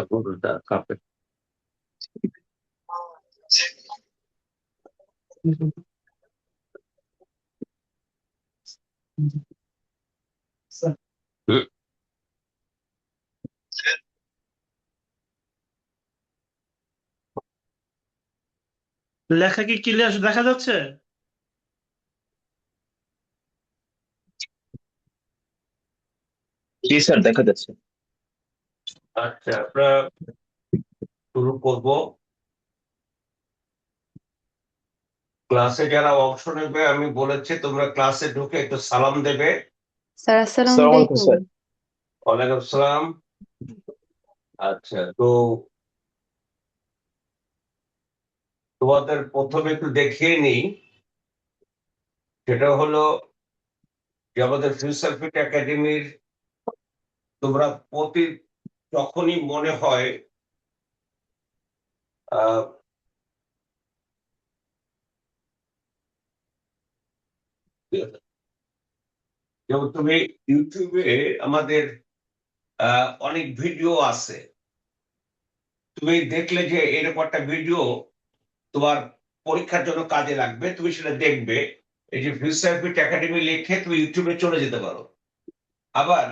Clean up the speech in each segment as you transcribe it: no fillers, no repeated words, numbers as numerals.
পুরোটা কাপে। হুম। লেখা কি ক্লিয়ার দেখা যাচ্ছে? জি স্যার, দেখা যাচ্ছে। আচ্ছা, আমরা শুরু করব। ক্লাসে যারা অংশ নেবে আমি বলেছি তোমরা ক্লাসে ঢুকে একটু সালাম দেবে। স্যার আসসালামু আসসালামু আলাইকুম আলাইকুম। স্যার। ওয়ালাইকুম আসসালাম। আচ্ছা, তো তোমাদের প্রথমে একটু দেখিয়ে নিই। সেটা হলো যে আমাদের ফিউচার ফিট একাডেমির তোমরা প্রতি যখনই মনে হয় আহ যেমন তুমি ইউটিউবে আমাদের অনেক ভিডিও আছে। তুমি দেখলে যে এরকম একটা ভিডিও তোমার পরীক্ষার জন্য কাজে লাগবে, তুমি সেটা দেখবে। এই যে ফিউচার ফিট একাডেমি লিখে তুমি ইউটিউবে চলে যেতে পারো। আবার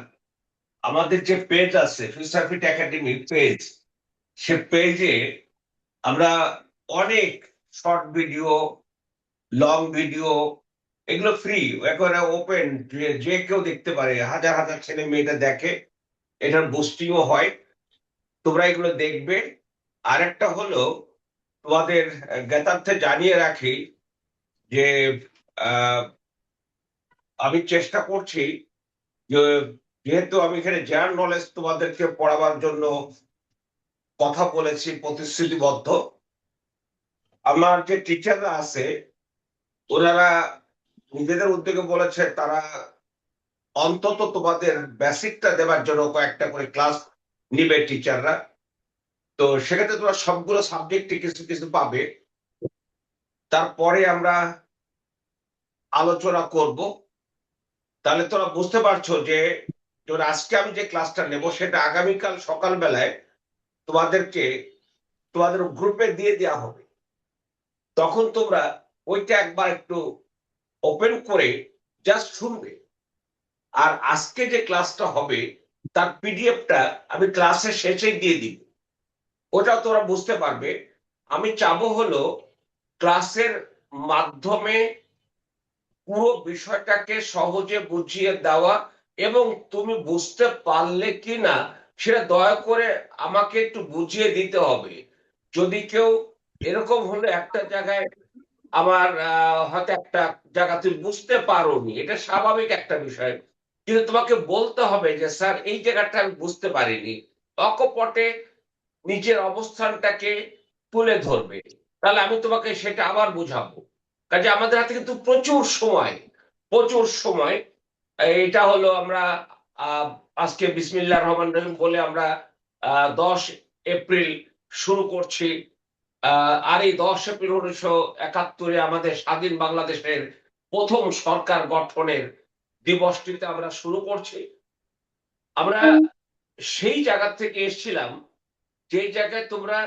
আমাদের যে পেজ আছে ফিউচার ফিট একাডেমি পেজ, সে পেজে আমরা অনেক শর্ট ভিডিও, লং ভিডিও, এগুলো ফ্রি, একেবারে ওপেন, যে যে কেউ দেখতে পারে, হাজার হাজার ছেলে মেয়েরা দেখে। এটার বুস্টিংও হয়, তোমরা এগুলো দেখবে। আরেকটা হলো তোমাদের জ্ঞাতার্থে জানিয়ে রাখি যে আহ, আমি চেষ্টা করছি যে যেহেতু আমি এখানে জেনারেল নলেজ তোমাদেরকে পড়াবার জন্য কথা বলেছি প্রতিশ্রুতিবদ্ধ, আমার যে টিচাররা আছে ওনারা নিজেদের উদ্যোগে বলেছে তারা অন্তত তোমাদের বেসিকটা দেওয়ার জন্য কয়েকটা করে ক্লাস নিবে টিচাররা। তো সেক্ষেত্রে তোমরা সবগুলো সাবজেক্টে কিছু কিছু পাবে। তারপরে আমরা আলোচনা করব। তাহলে তোমরা বুঝতে পারছো যে যেমন আজকে আমি যে ক্লাসটা নেব সেটা আগামীকাল সকালবেলায় তোমাদেরকে তোমাদের গ্রুপে দিয়ে দেওয়া হবে। তখন তোমরা ওইটা একবার একটু ওপেন করে জাস্ট শুনবে। আর আজকে যে ক্লাসটা হবে তার পিডিএফটা আমি ক্লাসের শেষে দিয়ে দিব, ওটাও তোমরা বুঝতে পারবে। আমি চাবো হলো ক্লাসের মাধ্যমে পুরো বিষয়টাকে সহজে বুঝিয়ে দেওয়া, এবং তুমি বুঝতে পারলে কি না সেটা দয়া করে আমাকে একটু বুঝিয়ে দিতে হবে। যদি কেউ এরকম হলো একটা জায়গায় আমার হয়তো একটা জায়গা তুমি বুঝতে পারোনি, এটা স্বাভাবিক একটা বিষয়, কিন্তু তোমাকে বলতে হবে যে স্যার এই জায়গাটা আমি বুঝতে পারিনি। অকপটে নিজের অবস্থানটাকে তুলে ধরবে, তাহলে আমি তোমাকে সেটা আবার বুঝাবো। কাজে আমাদের হাতে কিন্তু প্রচুর সময়, প্রচুর সময়। এটা হলো আমরা আহ, আজকে বিসমিল্লাহ রহমান রহিম বলে আমরা 10 এপ্রিল শুরু করছি। আর এই 10 এপ্রিল 1971 আমাদের স্বাধীন বাংলাদেশের প্রথম সরকার গঠনের দিবসটিতে আমরা শুরু করছি। আমরা সেই জায়গা থেকে এসেছিলাম যে জায়গায় তোমরা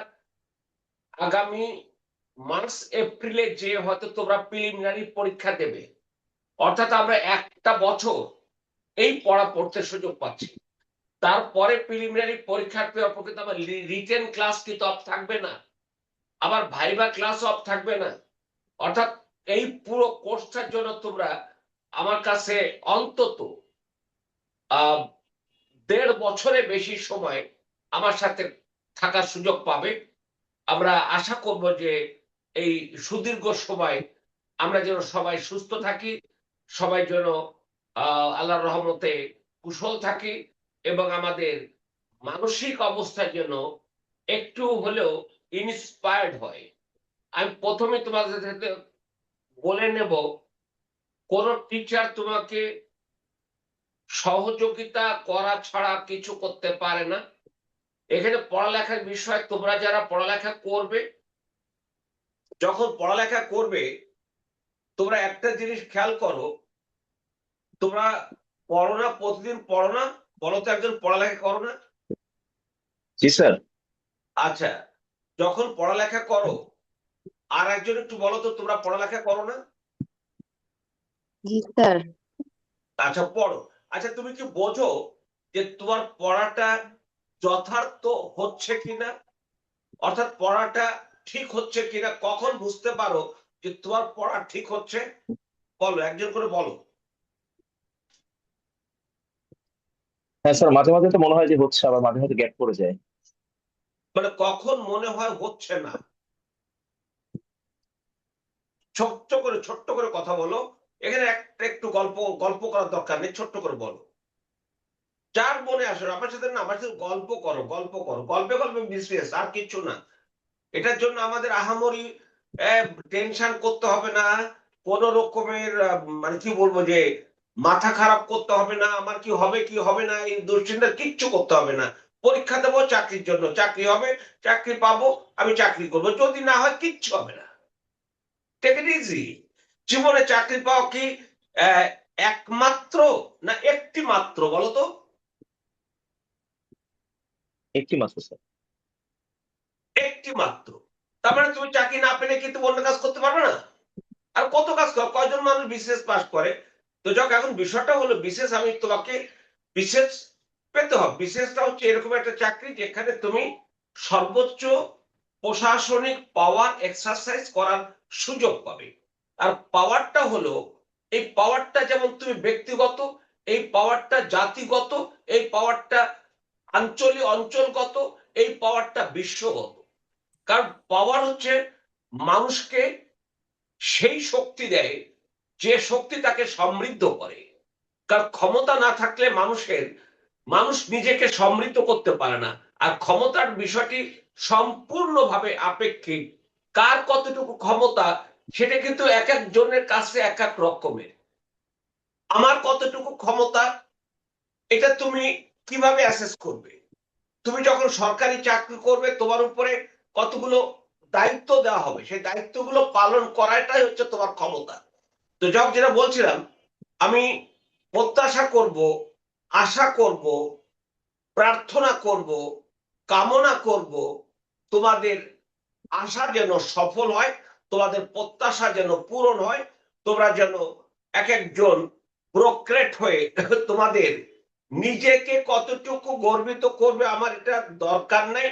আগামী মার্চ এপ্রিলে যে হয়তো তোমরা প্রিলিমিনারি পরীক্ষা দেবে, অর্থাৎ আমরা একটা বছর এই পড়া পড়তে সুযোগ পাচ্ছি। তারপরে প্রিলিমিনারি পরীক্ষার পর কিন্তু আমার রিটেন ক্লাস কিন্তু অফ থাকবে না, আবার ভাইবা ক্লাস অফ থাকবে না। অর্থাৎ এই পুরো কোর্সটার জন্য তোমরা আমার কাছে অন্তত আহ 1.5 বছরে বেশি সময় আমার সাথে থাকার সুযোগ পাবে। আমরা আশা করব যে এই সুদীর্ঘ সময় আমরা যেন সবাই সুস্থ থাকি, সবাই যেন আল্লাহর রহমতে কুশল থাকি, এবং আমাদের মানসিক অবস্থা যেন একটু হলেও ইন্সপায়ার্ড হয়। আমি প্রথমে তোমাদের সাথে বলে নেব, কোন টিচার তোমাকে সহযোগিতা করা ছাড়া কিছু করতে পারে না। এখানে পড়ালেখার বিষয়, তোমরা যারা পড়ালেখা করবে, যখন পড়ালেখা করবে তোমরা একটা জিনিস খেয়াল করো, তোমরা পড়ো না, প্রতিদিন পড়ো না? বলো তো একজন পড়ালেখা করো না? জি স্যার। আচ্ছা, যখন পড়ালেখা করো আর একজন একটু বলো তো, তোমরা পড়ালেখা করো না? জি স্যার। আচ্ছা পড়ো। আচ্ছা তুমি কি বোঝো যে তোমার পড়াটা যথার্থ হচ্ছে কিনা, অর্থাৎ পড়াটা ঠিক হচ্ছে কিনা? কখন বুঝতে পারো যে তোমার পড়া ঠিক হচ্ছে? বলো, একজন করে বলো। হ্যাঁ স্যার, মাঝে মাঝে তো মনে হয় যে হচ্ছে, আবার মাঝে মাঝে গ্যাপ পড়ে যায়। মানে কখন মনে হয় হচ্ছে না? ছোট্ট করে কথা বলো। এখানে একটা একটু গল্প গল্প করার দরকার নেই, ছোট্ট করে বলো। যার মনে আসে আমার সাথে, না আমার সাথে গল্প করো, গল্প করো, গল্পে গল্পে বিজনেস, আর কিছু না। এটার জন্য আমাদের আহামরি টেনশন করতে হবে না, কোন রকমের মানে কি বলবো যে মাথা খারাপ করতে হবে না, আমার কি হবে কি হবে না এই দুশ্চিন্তা কিচ্ছু করতে হবে না। পরীক্ষা দেবো চাকরির জন্য, চাকরি হবে, চাকরি পাবো, আমি চাকরি করবো, যদি না হয় কিচ্ছু হবে না। Take it easy. জীবনে চাকরি পাওয়া কি আহ, একমাত্র না একটি মাত্র বলো তো? একটি মাত্র স্যার। একটি মাত্র। তার মানে তুমি চাকরি না পেলে কিন্তু অন্য কাজ করতে পারবে না? আর কত কাজ করে, কয়জন মানুষ বিশেষ পাস করে? তো যাক, এখন বিষয়টা হলো বিশেষ, আমি তোমাকে বিশেষ পেতে হবে। বিশেষটা হচ্ছে এরকম একটা চাকরি যেখানে তুমি সর্বোচ্চ প্রশাসনিক পাওয়ার এক্সারসাইজ করার সুযোগ পাবে। আর পাওয়ারটা হলো, এই পাওয়ারটা যেমন তুমি ব্যক্তিগত, এই পাওয়ারটা জাতিগত, এই পাওয়ারটা অঞ্চলগত, এই পাওয়ারটা বিশ্বগত। কারণ পাওয়ার হচ্ছে মানুষকে সেই শক্তি দেয় যে শক্তি তাকে সমৃদ্ধ করে। কারণ ক্ষমতা না থাকলে মানুষ নিজেকে সমৃদ্ধ করতে পারে না। আর ক্ষমতার বিষয়টি সম্পূর্ণভাবে আপেক্ষিক। কার কতটুকু ক্ষমতা সেটা কিন্তু এক একজনের কাছে এক এক রকমের। আমার কতটুকু ক্ষমতা এটা তুমি কিভাবে অ্যাসেস করবে? তুমি যখন সরকারি চাকরি করবে, তোমার উপরে কতগুলো দায়িত্ব দেওয়া হবে, সেই দায়িত্বগুলো পালন করাটাই হচ্ছে তোমার ক্ষমতা। তো যখন যেটা বলছিলাম, আমি প্রত্যাশা করব, আশা করব, প্রার্থনা করব, কামনা করব তোমাদের আশা যেন সফল হয়, তোমাদের প্রত্যাশা যেন পূরণ হয়, তোমরা যেন এক একজন প্রক্রেট হয়ে তোমাদের নিজেকে কতটুকু গর্বিত করবে আমার এটা দরকার নেই,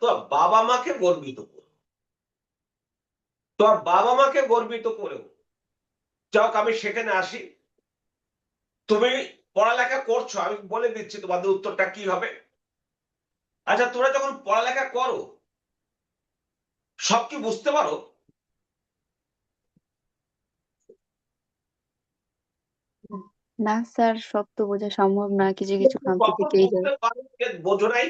তো বাবা মাকে গর্বিত করো, তোমার বাবা মাকে গর্বিত করেও যাক। আমি সেখানে আসি, তুমি পড়ালেখা করছো, আমি বলে দিচ্ছি তোমাদের উত্তরটা কি হবে। আচ্ছা তোমরা যখন পড়ালেখা করো সব কি বুঝতে পারো? না স্যার, সব তো বোঝা সম্ভব না, কিছু কিছু খামতি কখন থেকেই যায়। বুঝতে পারো যে বোঝো নাই?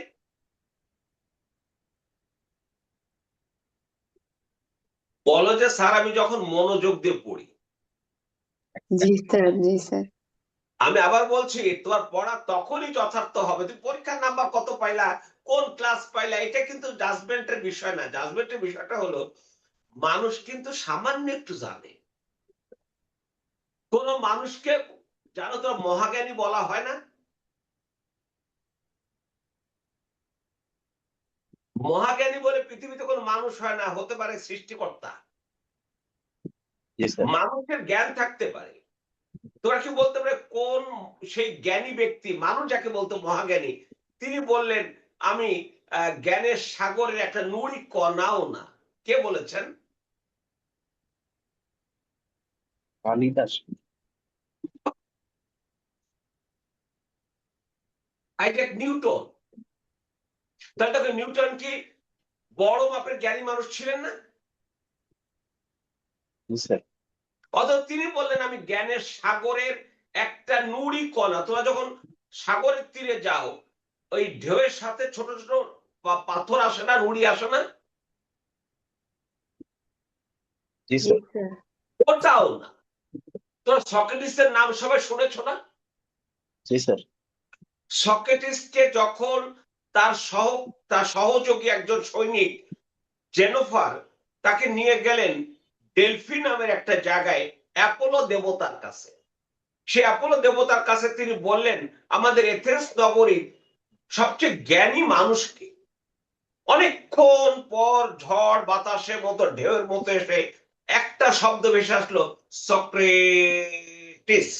বলো যে স্যার আমি যখন মনোযোগ দিয়ে পড়ি। জি স্যার, জি স্যার। আমি আবার বলছি, তোমার পড়া তখনই যথার্থ হবে তুমি পরীক্ষার নাম্বার কত পাইলা, কোন ক্লাস পাইলা, এটা কিন্তু জাজমেন্টের বিষয় না। জাজমেন্টের বিষয়টা হলো মানুষ কিন্তু সামান্য একটু জানে। কোন মানুষকে জানো তো মহাজ্ঞানী বলা হয় না? মহাজ্ঞানী বলে পৃথিবীতে কোনো মানুষ হয় না, হতে পারে সৃষ্টিকর্তা। জি স্যার। মানুষের জ্ঞান থাকতে পারে। তোরা কি বলতে পারে কোন সেই জ্ঞানী ব্যক্তি, মানুষ যাকে বলতো মহাজ্ঞানী, তিনি বললেন আমি জ্ঞানের সাগরের একটা নুড়ি কণাও না? কে বলেছেন? কালিদাস। Isaac Newton. তাহলে দেখো নিউটন কি বড় মাপের জ্ঞানী মানুষ ছিলেন না? জি স্যার। অথচ তিনি বললেন আমি জ্ঞানের সাগরের একটা নুড়ি কণা। তোমরা যখন সাগরের তীরে যাও, ওই ঢেউয়ের সাথে ছোট ছোট পাথর আসে না, নুড়ি আসে না? জি জি স্যার। স্যার। ওটাও না। তোমরা সক্রেটিসের নাম সবাই শুনেছো না? জি স্যার। সক্রেটিসকে যখন তার তার সহযোগী একজন সৈনিক জেনোফার তাকে নিয়ে গেলেন ডেলফি নামের একটা জায়গায় অ্যাপোলো দেবতার কাছে, সে অ্যাপোলো দেবতার কাছে তিনি বললেন আমাদের এথেন্স নগরী সবচেয়ে জ্ঞানী মানুষকে অনেকক্ষণ পর ঝড় বাতাসের মতো ঢেউয়ের মতো এসে একটা শব্দ ভেসে আসলো, সক্রেটিস।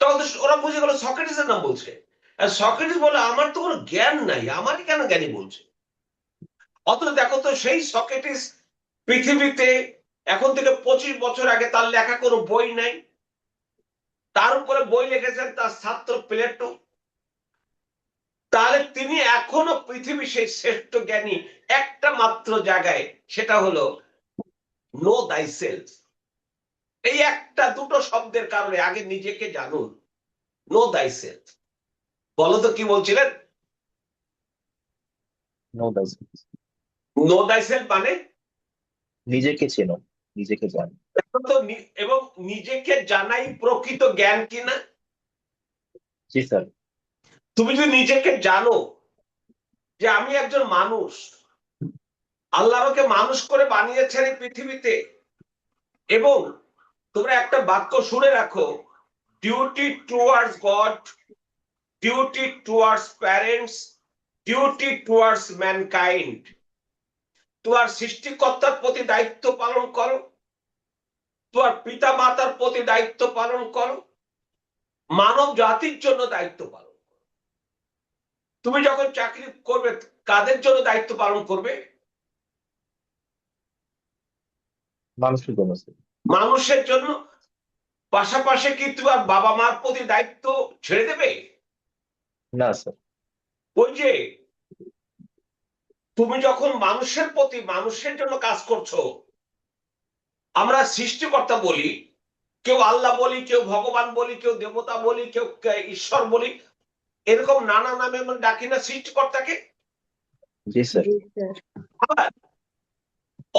তখন তো ওরা বুঝে গেল সক্রেটিসের নাম বলছে। আর সক্রেটিস বলে আমার তো কোনো জ্ঞান নাই, আমাকে কেন জ্ঞানী বলছে? অথচ দেখো তো সেই সক্রেটিস পৃথিবীতে এখন থেকে 25 বছর আগে তার লেখা কোনো বই নাই, তার উপরে বই লিখেছেন তার ছাত্র প্লেটো। তাহলে তিনি এখনো পৃথিবীর সেই শ্রেষ্ঠ জ্ঞানী একটা মাত্র জায়গায়, সেটা হলো নো দাই সেলফ। এই একটা দুটো শব্দের কারণে আগে নিজেকে জানুন, নো দাই সেলফ। বলো তো কি বলছিলেন? নো দাই সেলফ। নো দাই সেলফ মানে নিজেকে চেনো, নিজেকে জানো। এবং নিজেকে জানাই প্রকৃত জ্ঞান কিনা। জি স্যার। তুমি যদি নিজেকে জানো যে আমি একজন মানুষ, আল্লাহ আমাকে মানুষ করে বানিয়েছেন এই পৃথিবীতে, এবং তোমরা একটা বাক্য শুনে রাখো, duty towards god, duty towards parents, duty towards mankind. তোমার সৃষ্টিকর্তার প্রতি দায়িত্ব পালন করো, তোমার পিতা মাতার প্রতি দায়িত্ব পালন করো, মানব জাতির জন্য দায়িত্ব পালন করো। তুমি যখন চাকরি করবে কাদের জন্য দায়িত্ব পালন করবে? মানুষের জন্য স্যার। মানুষের জন্য। পাশাপাশি কি তোমার বাবা মার প্রতি দায়িত্ব ছেড়ে দেবে? না স্যার। ওই যে তুমি যখন মানুষের প্রতি মানুষের জন্য কাজ করছো, আমরা সৃষ্টিকর্তা বলি, কেউ আল্লাহ বলি, কেউ ভগবান বলি, কেউ দেবতা বলি, কেউ ঈশ্বর বলি, এরকম নানা নামে আমরা ডাকি না সৃষ্টিকর্তাকে? জি স্যার। জি স্যার। আবার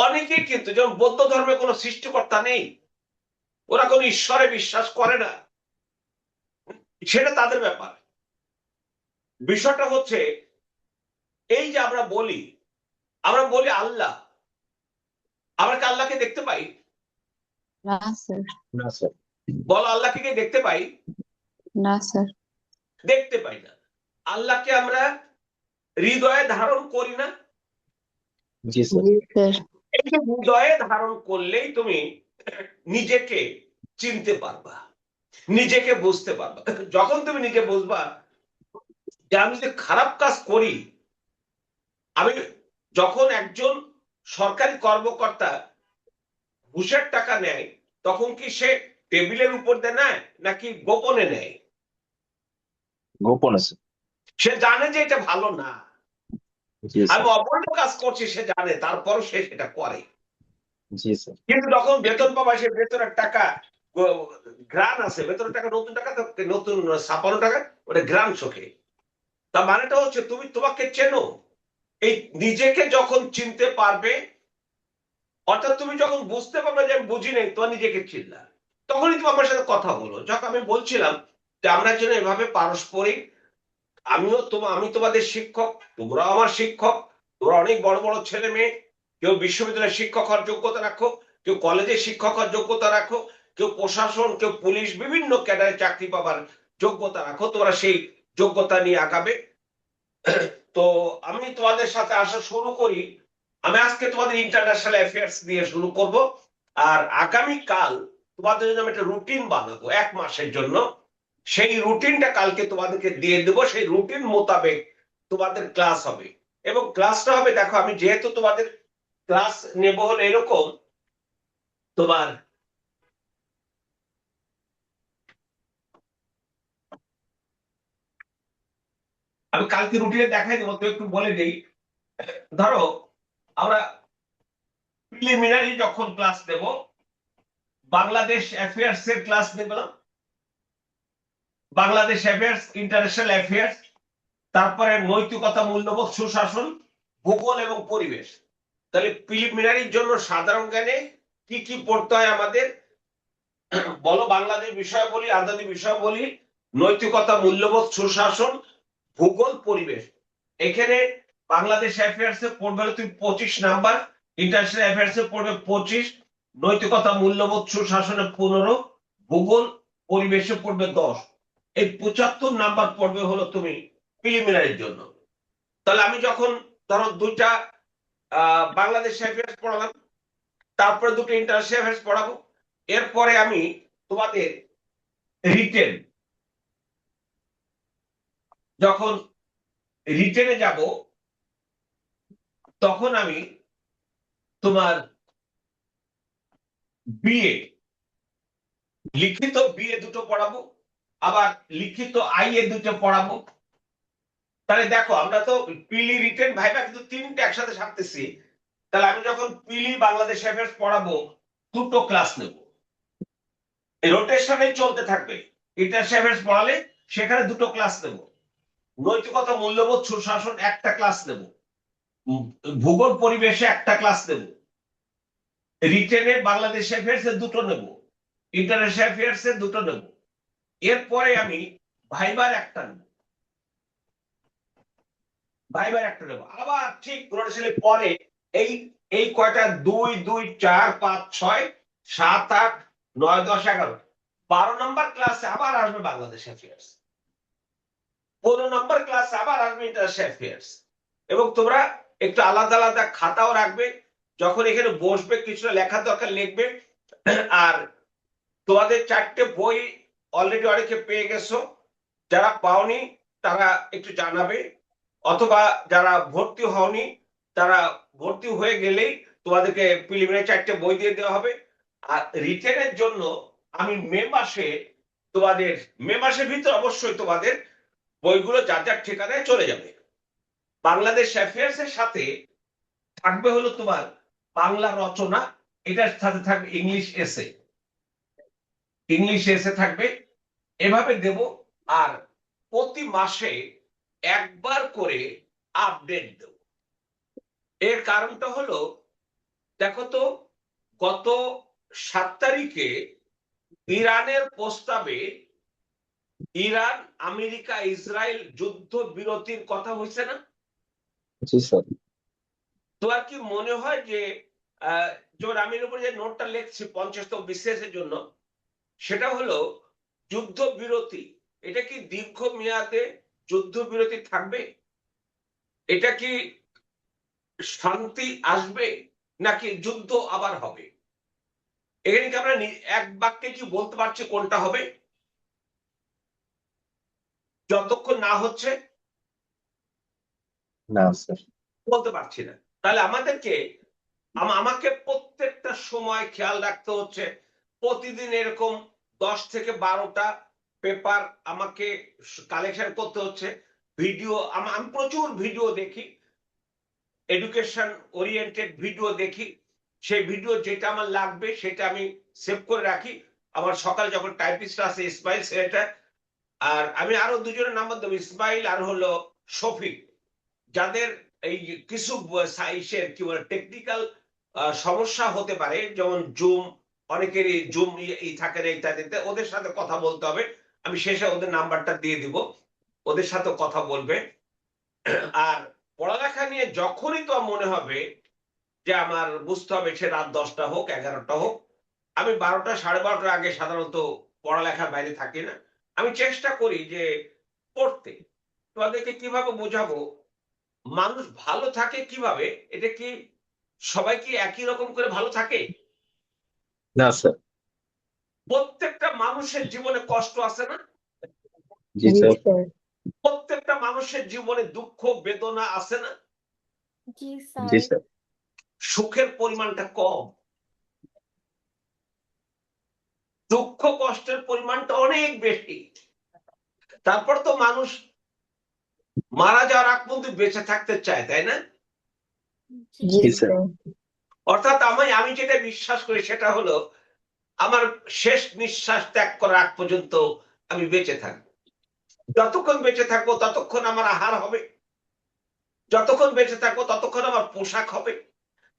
অনেকেই কিন্তু, যেমন বৌদ্ধ ধর্মে কোনো সৃষ্টিকর্তা নেই, ওরা কোনো ঈশ্বরে বিশ্বাস করে না, সেটা তাদের ব্যাপার। বিষয়টা হচ্ছে এই যে আমরা বলি আল্লাহ, আমরা কি আল্লাহকে দেখতে পাই? না স্যার। না স্যার। বলো, আল্লাহকে কি দেখতে পাই? না স্যার। দেখতে পাই না। আল্লাহকে আমরা হৃদয়ে ধারণ করি না? জি স্যার। জি স্যার। এই যে হৃদয়ে ধারণ করলেই তুমি নিজেকে চিনতে পারবা, নিজেকে বুঝতে পারবা। যখন তুমি নিজে বুঝবা যে আমি যদি খারাপ কাজ করি, আমি যখন একজন সরকারি কর্মকর্তা ঘুষের টাকা নেয়, তখন কি সে টেবিলের উপর দিয়ে নেয় নাকি গোপনে নেয়? গোপনে স্যার। সে জানে যে এটা ভালো না, জি আমি স্যার। অবৈধ কাজ করছি সে জানে, তারপরও সে সেটা করে। জি স্যার। কিন্তু যখন বেতন পাবা, সে বেতনের টাকা গ্রান আছে, বেতনের টাকা নতুন টাকা তো নতুন 56 টাকা, ওটা গ্রান চোখে। তার মানেটা হচ্ছে তুমি তোমাকে চেনো। এই নিজেকে যখন চিনতে পারবে, অর্থাৎ তুমি যখন বুঝতে পারবে যে আমি বুঝি নাই, তোমার নিজেকে চিনলা, তখনই তুমি আমার সাথে কথা বলো। যখন আমি বলছিলাম যে আমরা যেন এভাবে পারস্পরিক, আমি তোমাদের শিক্ষক, তোমরাও আমার শিক্ষক, তোমরা অনেক বড় বড় ছেলে মেয়ে, কেউ বিশ্ববিদ্যালয়ের শিক্ষক হওয়ার যোগ্যতা রাখো, কেউ কলেজের শিক্ষক হওয়ার যোগ্যতা রাখো, কেউ প্রশাসন, কেউ পুলিশ, বিভিন্ন ক্যাডারে চাকরি পাবার যোগ্যতা রাখো, তোমরা সেই যোগ্যতা নিয়ে আগাবে। তো আমি তোমাদের সাথে আসা শুরু করি। আমি আজকে তোমাদের ইন্টারন্যাশনাল অ্যাফেয়ার্স দিয়ে শুরু করব, আর আগামী কাল তোমাদের জন্য আমি একটা রুটিন বানাবো 1 মাসের জন্য। সেই রুটিনটা কালকে তোমাদেরকে দিয়ে দেবো, সেই রুটিন মোতাবেক তোমাদের ক্লাস হবে। এবং ক্লাসটা হবে, দেখো আমি যেহেতু তোমাদের ক্লাস নেব হলো এরকম, তোমার আমি কালকে রুটিনে দেখাই দেবো, তো একটু বলে দিই। ধরো আমরা প্রিলিমিনারি যখন ক্লাস দেব, বাংলাদেশ অ্যাফেয়ার্স এর ক্লাস নেব, বাংলাদেশ অ্যাফেয়ার্স, ইন্টারন্যাশনাল অ্যাফেয়ার্স, তারপরে নৈতিকতা, মূল্যবোধ, সুশাসন, ভূগোল এবং পরিবেশ। তাহলে প্রিলিমিনারির জন্য সাধারণ জ্ঞানে কি কি পড়তে হয় আমাদের বলো? বাংলাদেশ বিষয়াবলী, আন্তর্জাতিক বিষয়াবলী, নৈতিকতা, মূল্যবোধ, সুশাসন, ভূগোল, পরিবেশ। এখানে বাংলাদেশ অ্যাফেয়ার্স এ পড়বে তুমি 25 নাম্বার, ইন্টারন্যাশনাল অ্যাফেয়ার্স এ পড়বে 25, নৈতিকতা, মূল্যবোধ, সুশাসনে 15, ভূগোল পরিবেশে পড়বে 10। এই 75 নাম্বার পড়বে হলো তুমি প্রিলিমিনারির জন্য। তাহলে আমি যখন ধরো দুইটা বাংলাদেশ অ্যাফেয়ার্স পড়ালাম, তারপরে দুটো ইন্টারন্যাশনাল অ্যাফেয়ার্স পড়াবো, এরপরে আমি তোমাদের রিটেন, যখন রিটেনে যাব তখন আমি তোমার বিএ, লিখিত বিএ দুটো পড়াবো, আবার লিখিত আইএ দুটো পড়াবো। তাহলে দেখো আমরা তো পিলি রিটেন ভাইবা কিন্তু তিনটে একসাথে সারতেছি। তাহলে আমি যখন পিলি বাংলাদেশ অ্যাফেয়ার্স পড়াবো দুটো ক্লাস নেব, রোটেশনে চলতে থাকবে। ইন্টারন্যাশনাল অ্যাফেয়ার্স পড়ালে সেখানে দুটো ক্লাস নেব, নৈতিকতা মূল্যবোধ সুশাসন একটা ক্লাস নেব, ভূগোল পরিবেশে একটা ক্লাস নেব, রিটেনে বাংলাদেশ অ্যাফেয়ার্স এ দুটো নেব, ইন্টারন্যাশনাল অ্যাফেয়ার্স এ দুটো নেব। এরপরে আমি ভাইবার একটা নেব, ভাইবার একটা নেব, আবার ঠিক রোটেশনের পরে এই এই কয়টা 2 2 4 5 6 7 8 9 10 11 12 নম্বর ক্লাসে আবার আসবে বাংলাদেশ অ্যাফেয়ার্স, 15 নম্বর ক্লাসে আবার আসবে ইন্টারন্যাশনাল অ্যাফেয়ার্স। এবং তোমরা একটু আলাদা আলাদা খাতাও রাখবে, যখন এখানে বসবে কিছুটা লেখা দরকার লিখবে। আর তোমাদের 4টে বই অলরেডি অনেকে পেয়ে গেছো, যারা পাওনি তারা একটু জানাবে, অথবা যারা ভর্তি হওনি তারা ভর্তি হয়ে গেলেই তোমাদেরকে প্রিলিমিনারি 4টে বই দিয়ে দেওয়া হবে। আর রিটেনের জন্য আমি মে মাসের ভিতর অবশ্যই তোমাদের বইগুলো যার যার ঠিকানায় চলে যাবে। বাংলাদেশ অ্যাফেয়ার্স এর সাথে থাকবে হলো তোমার বাংলা রচনা, এটার সাথে থাকবে ইংলিশ এসে থাকবে, এভাবে দেব। আর প্রতি মাসে একবার করে আপডেট দেব। এর কারণটা হলো, দেখো তো, গত 7 তারিখে ইরানের প্রস্তাবে ইরান আমেরিকা ইসরায়েল যুদ্ধ বিরতির কথা হয়েছে না? জি স্যার। তোমার কি মনে হয় যে যেমন আমি এর উপরে যে নোটটা লিখছি 50তম বিশেষের জন্য, সেটা হলো যুদ্ধ বিরতি, এটা কি দীর্ঘ মেয়াদে যুদ্ধ বিরতি থাকবে? এটা কি শান্তি আসবে নাকি যুদ্ধ আবার হবে? এখানে কি আমরা এক বাক্যে কি বলতে পারছি কোনটা হবে? যতক্ষণ না হচ্ছে না স্যার। বলতে পারছি না। তাহলে আমাকে প্রত্যেকটা সময় খেয়াল রাখতে হচ্ছে, প্রতিদিন এরকম 10 থেকে 12টা পেপার আমাকে কালেকশন করতে হচ্ছে। ভিডিও আমি প্রচুর ভিডিও দেখি, এডুকেশন ওরিয়েন্টেড ভিডিও দেখি, সেই ভিডিও যেটা আমার লাগবে সেটা আমি সেভ করে রাখি। আমার সকালে যখন টাইপিস্ট আছে ইসমাইল সেটা, আর আমি আরো দুজনের নাম্বার দেবো, ইসমাইল আর হলো শফিক, যাদের এই কিছু কি বলে টেকনিক্যাল সমস্যা হতে পারে, যেমন জুম, অনেকেরই জুম থাকে না ইত্যাদিতে, ওদের সাথে কথা বলতে হবে। আমি শেষে ওদের নাম্বারটা দিয়ে দিব, ওদের সাথে কথা বলবে। আর পড়ালেখা নিয়ে যখনই তো মনে হবে যে আমার বুঝতে হবে, সে রাত 10টা হোক 11টা হোক, আমি 12টা 12:30টার আগে সাধারণত পড়ালেখার বাইরে থাকি না। আমি চেষ্টা করি যে পড়তে। তোমাদেরকে কিভাবে বোঝাবো মানুষ ভালো থাকে কিভাবে, এটা কি সবাই কি একই রকম করে ভালো থাকে? না স্যার। প্রত্যেকটা মানুষের জীবনে কষ্ট আছে না? জি জি স্যার। স্যার। প্রত্যেকটা মানুষের জীবনে দুঃখ বেদনা আছে না? জি জি স্যার। স্যার। সুখের পরিমাণটা কম, দুঃখ কষ্টের পরিমাণটা অনেক বেশি। তারপর তো মানুষ মারা যাওয়ার আগ পর্যন্ত বেঁচে থাকতে চায়, তাই না? জি জি স্যার। স্যার। অর্থাৎ আমি যেটা বিশ্বাস করি সেটা হলো, আমার শেষ নিঃশ্বাস ত্যাগ করার আগ পর্যন্ত আমি বেঁচে থাকবো। যতক্ষণ বেঁচে থাকবো ততক্ষণ আমার আহার হবে, যতক্ষণ বেঁচে থাকবো ততক্ষণ আমার পোশাক হবে,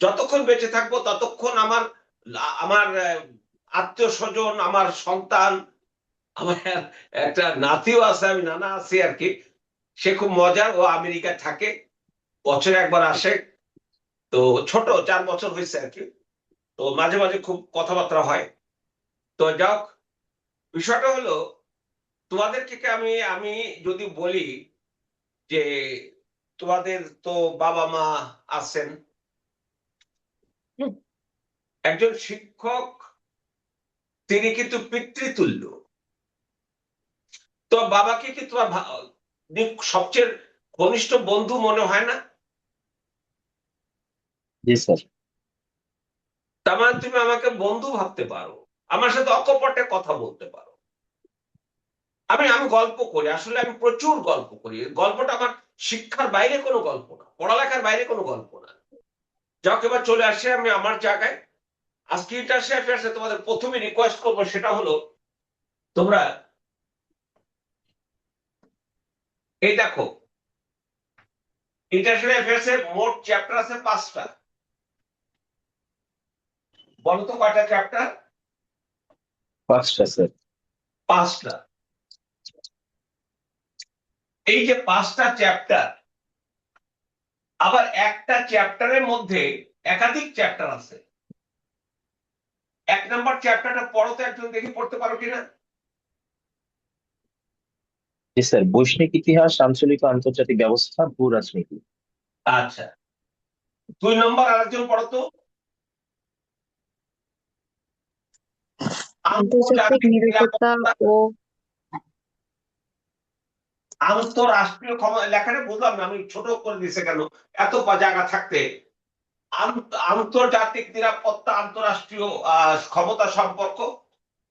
যতক্ষণ বেঁচে থাকবো ততক্ষণ আমার আমার আত্মীয় স্বজন, আমার সন্তান, আমার একটা নাতিও আছে, আমি নানা আছি আর কি, সে খুব মজার, ও আমেরিকা থাকে, বছরে একবার আসে। তো ছোট, 4 বছর হয়েছে আর কি, তো মাঝে মাঝে খুব কথাবার্তা হয়। তো যাক, বিষয়টা হলো তোমাদেরকে আমি আমি যদি বলি যে তোমাদের তো বাবা মা আছেন, একজন শিক্ষক তিনি কিন্তু পিতৃতুল্য। তো বাবাকে কি তোমার সবচেয়ে ঘনিষ্ঠ বন্ধু মনে হয় না? জি স্যার। তার মানে তুমি আমাকে বন্ধু ভাবতে পারো, আমার সাথে অকপটে কথা বলতে পারো। আমি আমি গল্প করি, আসলে আমি প্রচুর গল্প করি। গল্পটা আমার শিক্ষার বাইরে কোনো গল্প না, পড়ালেখার বাইরে কোনো গল্প না। যাক, এবার চলে আসে আমি আমার জায়গায়। আজকে ইন্টারন্যাশনাল অ্যাফেয়ার্সে তোমাদের প্রথমে রিকোয়েস্ট করবো, সেটা হলো তোমরা এই দেখো, ইন্টারন্যাশনাল অ্যাফেয়ার্স এর মোট চ্যাপ্টার আছে 5টা। বলো তো কয়টা চ্যাপ্টার? 5টা স্যার। 5টা। এই যে 5টা চ্যাপ্টার, আবার একটা চ্যাপ্টারের মধ্যে একাধিক চ্যাপ্টার আছে। 1 নম্বর চ্যাপ্টারটা পড়ো তো, একজন দেখি পড়তে পারো কিনা। জি স্যার, বৈশ্বিক ইতিহাস, আঞ্চলিক ও আন্তর্জাতিক ব্যবস্থা, ভূ রাজনীতি। আচ্ছা, 2 নম্বর আরেকজন পড়ো তো। আন্তর্জাতিক নিরাপত্তা ও আন্তরাষ্ট্রীয় লেখাটা বুঝলাম না, আমি ছোট করে দিছে কেন এত জায়গা থাকতে। আন্তর্জাতিক নিরাপত্তা, আন্তরাষ্ট্রীয় ক্ষমতা সম্পর্ক।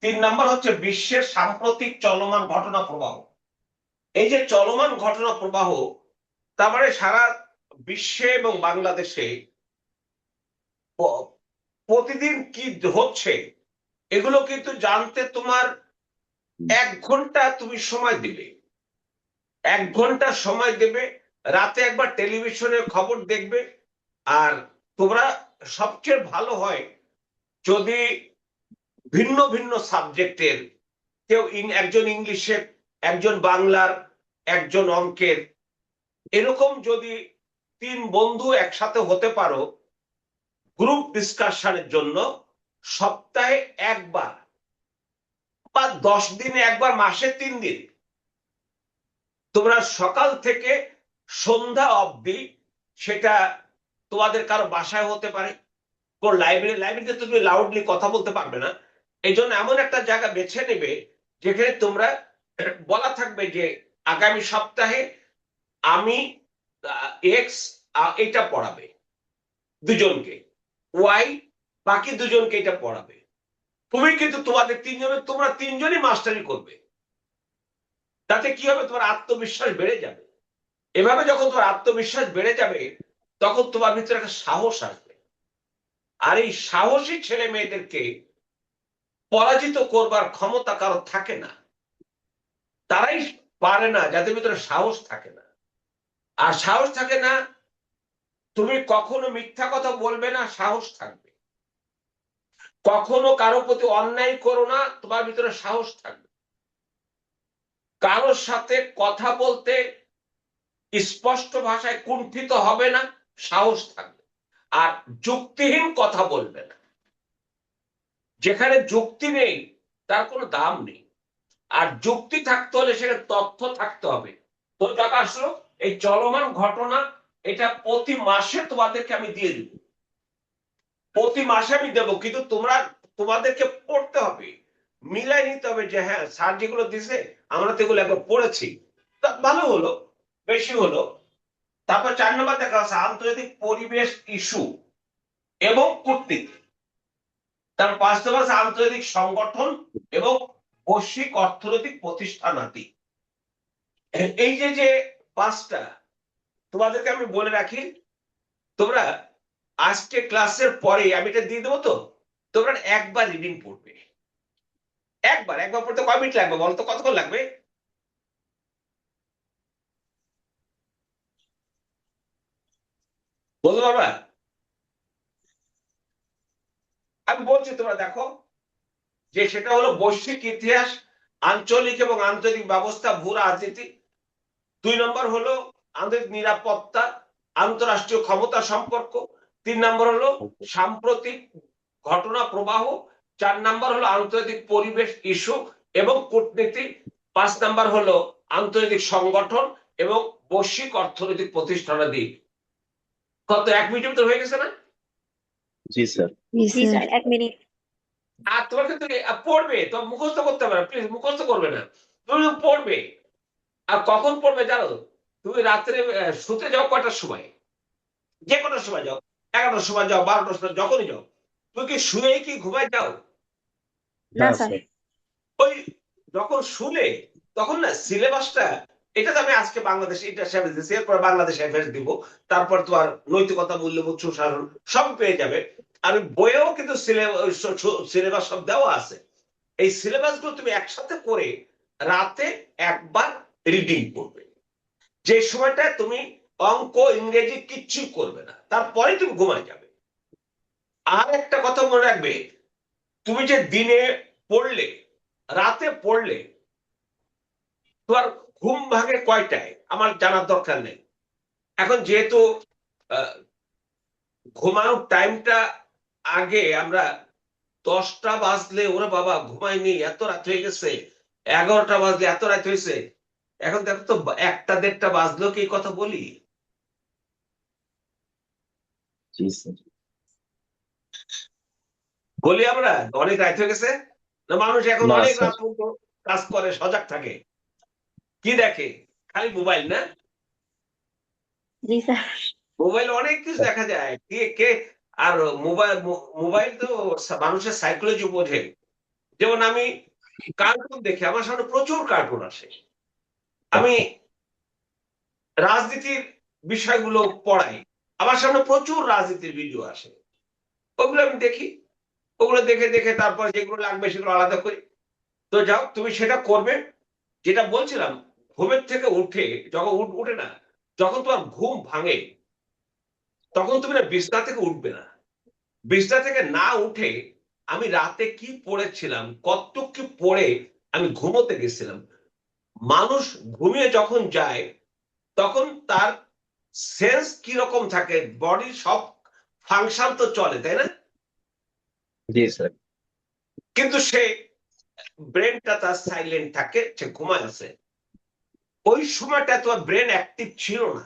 3 নম্বর হচ্ছে বিশ্বের সাম্প্রতিক চলমান ঘটনা প্রবাহ। এই যে চলমান ঘটনা প্রবাহ, তার মানে সারা বিশ্বে এবং বাংলাদেশে প্রতিদিন কি হচ্ছে এগুলো কিন্তু জানতে তোমার 1 ঘন্টা তুমি সময় দিবে। 1 ঘন্টা সময় দেবে, রাতে একবার টেলিভিশনে খবর দেখবে। আর তোমরা সবচেয়ে ভালো হয় যদি ভিন্ন ভিন্ন সাবজেক্টের কেউ, একজন ইংলিশের, একজন বাংলার, একজন অঙ্কের, এরকম যদি 3 বন্ধু একসাথে হতে পারো গ্রুপ ডিসকাশনের জন্য, সপ্তাহে একবার বা 10 দিনে একবার, মাসে 3 দিন, তোমরা সকাল থেকে সন্ধ্যা অবধি, সেটা তোমাদের কারো বাসায় হতে পারে, কোন লাইব্রেরিতে তুমি লাউডলি কথা বলতে পারবে না, এই জন্য এমন একটা জায়গা বেছে নেবে যেখানে তোমরা বলা থাকবে যে আগামী সপ্তাহে আমি এক্স এটা পড়াবে দুজনকে, ওয়াই বাকি দুজনকে এটা পড়াবে। তুমি কিন্তু তোমাদের 3 জনের, তোমরা 3 জনই মাস্টারি করবে। তাতে কি হবে? তোমার আত্মবিশ্বাস বেড়ে যাবে। এভাবে যখন তোমার আত্মবিশ্বাস বেড়ে যাবে, তখন তোমার ভিতরে একটা সাহস আসবে। আর এই সাহসী ছেলে মেয়েদেরকে পরাজিত করবার ক্ষমতা কারো থাকে না। তারাই পারে না যাদের ভিতরে সাহস থাকে না। আর সাহস থাকে না, তুমি কখনো মিথ্যা কথা বলবে না, সাহস থাকবে। কখনো কারো প্রতি অন্যায় করো না, তোমার ভিতরে সাহস থাকবে। কারোর সাথে কথা বলতে স্পষ্ট ভাষায় কুণ্ঠিত হবে না, সাহস থাকবে। আর যুক্তিহীন কথা বলবে না। যেখানে যুক্তি নেই তার কোনো দাম নেই। আর যুক্তি থাকতে হলে সেখানে তথ্য থাকতে হবে। তো টাকা আসলো, এই চলমান ঘটনা এটা প্রতি মাসে তোমাদেরকে আমি দিয়ে দেব। প্রতি মাসে আমি দেবো, কিন্তু তোমাদেরকে পড়তে হবে, মিলাই নিতে হবে যে হ্যাঁ স্যার যেগুলো দিছে আমরা তো এগুলো একবার পড়েছি, তা ভালো হলো, বেশি হলো। তারপর 4 নম্বর দেখা আছে আন্তর্জাতিক পরিবেশ ইস্যু এবং কূটনীতি। তার 5 নম্বর আছে আন্তর্জাতিক সংগঠন এবং বৈশ্বিক অর্থনৈতিক প্রতিষ্ঠানাদি। এই যে যে 5টা তোমাদেরকে আমি বলে রাখি, তোমরা আজকে ক্লাসের পরে আমি এটা দিয়ে দেবো। তো তোমরা একবার রিডিং পড়বে। একবার পড়তে কয় মিনিট লাগবে বলতো? কতক্ষণ লাগবে? বলতে পারবা? আমি বলছি, তোমরা দেখো যে সেটা হলো বৈশ্বিক ইতিহাস, আঞ্চলিক এবং আন্তর্জাতিক ব্যবস্থা, ভূ রাজনীতি। 2 নম্বর হলো আন্তর্জাতিক নিরাপত্তা, আন্তরাষ্ট্রীয় ক্ষমতা সম্পর্ক। 3 নম্বর হলো সাম্প্রতিক ঘটনা প্রবাহ। 4 নম্বর হলো আন্তর্জাতিক পরিবেশ ইস্যু এবং কূটনীতি। 5 নম্বর হলো আন্তর্জাতিক সংগঠন এবং বৈশ্বিক অর্থনৈতিক প্রতিষ্ঠানাদি কত 1 মিনিটের ভিতরে হয়ে গেছে না? জি স্যার। জি জি স্যার। Sir 1 minute. আর তোমার কিন্তু পড়বে, তোমার মুখস্থ করতে পারবে, প্লিজ মুখস্থ করবে না, তুমি পড়বে। আর কখন পড়বে জানো? তুমি রাত্রে শুতে যাও কয়টার সময়? যে কোনো সময় যাও, 11টার সময় যাও, 12টার সময়, যখনই যাও, তুমি কি শুয়ে কি ঘুমায় যাও? না না স্যার। স্যার। ওই যখন শুলে তখন না সিলেবাসটা, এটা তো আমি আজকে বাংলাদেশ ইন্টারন্যাশনাল দিচ্ছি, এরপর বাংলাদেশ অ্যাফেয়ার্স দিব, তারপর তোমার নৈতিকতা, মূল্যবোধ, সুশাসন সব পেয়ে যাবে। আর বইয়েও কিন্তু সিলেবাস সব দেওয়া আছে। এই সিলেবাস গুলো তুমি একসাথে করে রাতে একবার রিডিং করবে, যে সময়টা তুমি অঙ্ক ইংরেজি কিচ্ছুই করবে না, তারপরে তুমি ঘুমায় যাবে। আর একটা কথা মনে রাখবে, তুমি যে দিনে পড়লে, রাতে পড়লে, তোমার ঘুম ভাগে কয়টায় আমার জানার দরকার নেই। এখন যেহেতু আহ, ঘুমানোর টাইমটা আগে আমরা 10টা বাজলে ওরে বাবা ঘুমাইনি, এত রাত হয়ে গেছে, 11টা বাজলে এত রাত হয়েছে, এখন দেখো তো 1টা 1:30টা বাজলেও কি এই কথা বলি? জি স্যার। বলি আমরা অনেক রাত হয়ে গেছে না? মানুষ এখন না অনেক স্যার। রাত পর্যন্ত কাজ করে, সজাগ থাকে, কি দেখে? খালি মোবাইল না? জি স্যার। মোবাইল অনেক কিছু দেখা যায়, কে কে। আর মোবাইল তো মানুষের সাইকোলজি বোঝে। যেমন আমি কার্টুন দেখি, আমার সামনে প্রচুর কার্টুন আসে। আমি রাজনীতির বিষয়গুলো পড়াই, আমার সামনে প্রচুর রাজনীতির ভিডিও আসে, ওগুলো আমি দেখি। ওগুলো দেখে দেখে তারপর যেগুলো লাগবে সেগুলো আলাদা করি। তো যাও, তুমি সেটা করবে। যেটা বলছিলাম, ঘুমের থেকে উঠে যখন উঠে না, যখন তোমার ঘুম ভাঙে, তখন তুমি না বিছনা থেকে উঠবে না। বিছনা থেকে না উঠে আমি রাতে কি পড়েছিলাম, কত কি পড়ে আমি ঘুমোতে গেছিলাম। মানুষ ঘুমিয়ে যখন যায় তখন তার সেন্স কি রকম থাকে, বডির সব ফাংশন তো চলে, তাই না? জি স্যার। কিন্তু সে ব্রেনটা তার সাইলেন্ট থাকে, সে ঘুমায় আছে। ওই সময়টা তোমার ব্রেন অ্যাক্টিভ ছিল না।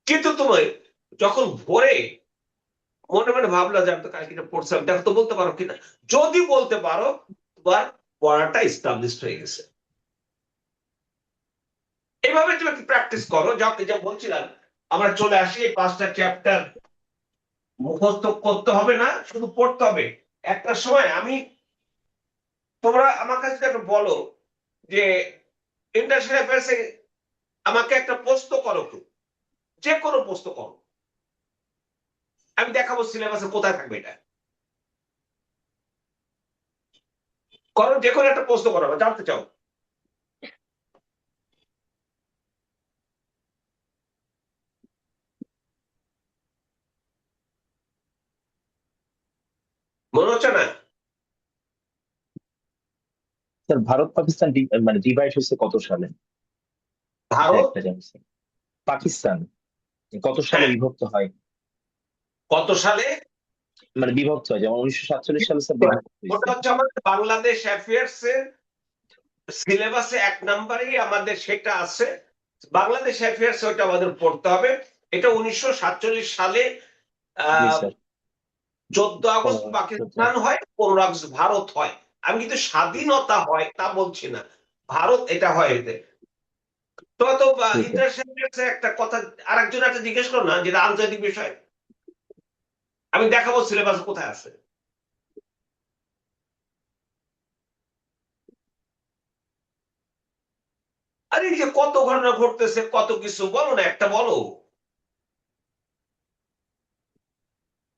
কিন্তু তুমি যখন ভোরে মনে মনে ভাবলো যে আমি তো কালকে এটা পড়ছিলাম, দেখো তো বলতে পারো কিনা। যদি বলতে পারো, তোমার পড়াটা এস্টাবলিশ হয়ে গেছে। এইভাবে তুমি একটু প্র্যাকটিস করো। যা বলছিলাম, আমরা চলে আসি এই 5টা চ্যাপ্টার মুখস্থ করতে হবে না, শুধু পড়তে হবে। একটা সময় তোমরা আমার কাছে একটা বলো যে ইন্টারন্যাশনাল অ্যাফেয়ার্স আমাকে একটা প্রশ্ন করো, যে কোনো প্রশ্ন করো, আমি দেখাবো সিলেবাসে কোথায় থাকবে এটা। করো, যে কোনো একটা প্রশ্ন করো, জানতে চাও। মনে হচ্ছে না? স্যার ভারত পাকিস্তান মানে ডিভাইড হয়েছে কত সালে? এটা ভারত একটা জানি স্যার। পাকিস্তান কত সালে হ্যাঁ, বিভক্ত হয়? কত সালে? মানে বিভক্ত হয়, যেমন 1947 সালে স্যার বিভক্ত ওটা হয়েছে। হচ্ছে আমাদের বাংলাদেশ অ্যাফেয়ার্স এর সিলেবাসে 1 নম্বরেই আমাদের সেটা আছে। বাংলাদেশ অ্যাফেয়ার্স ওটা আমাদের পড়তে হবে। এটা 1947 সালে জি আহ স্যার। 14 আগস্ট 15 পাকিস্তান হয়, 15 আগস্ট ভারত হয়। আমি কিন্তু স্বাধীনতা হয় তা বলছি না, ভারত এটা হয় এতে। তো তো জি স্যার। ইন্টারন্যাশনাল একটা কথা আরেকজন একটা জিজ্ঞেস করো না, যেটা আন্তর্জাতিক বিষয়, আমি দেখাবো সিলেবাস কোথায় আছে। আরে এই যে কত ঘটনা ঘটতেছে, কত কিছু, বলো না একটা, বলো।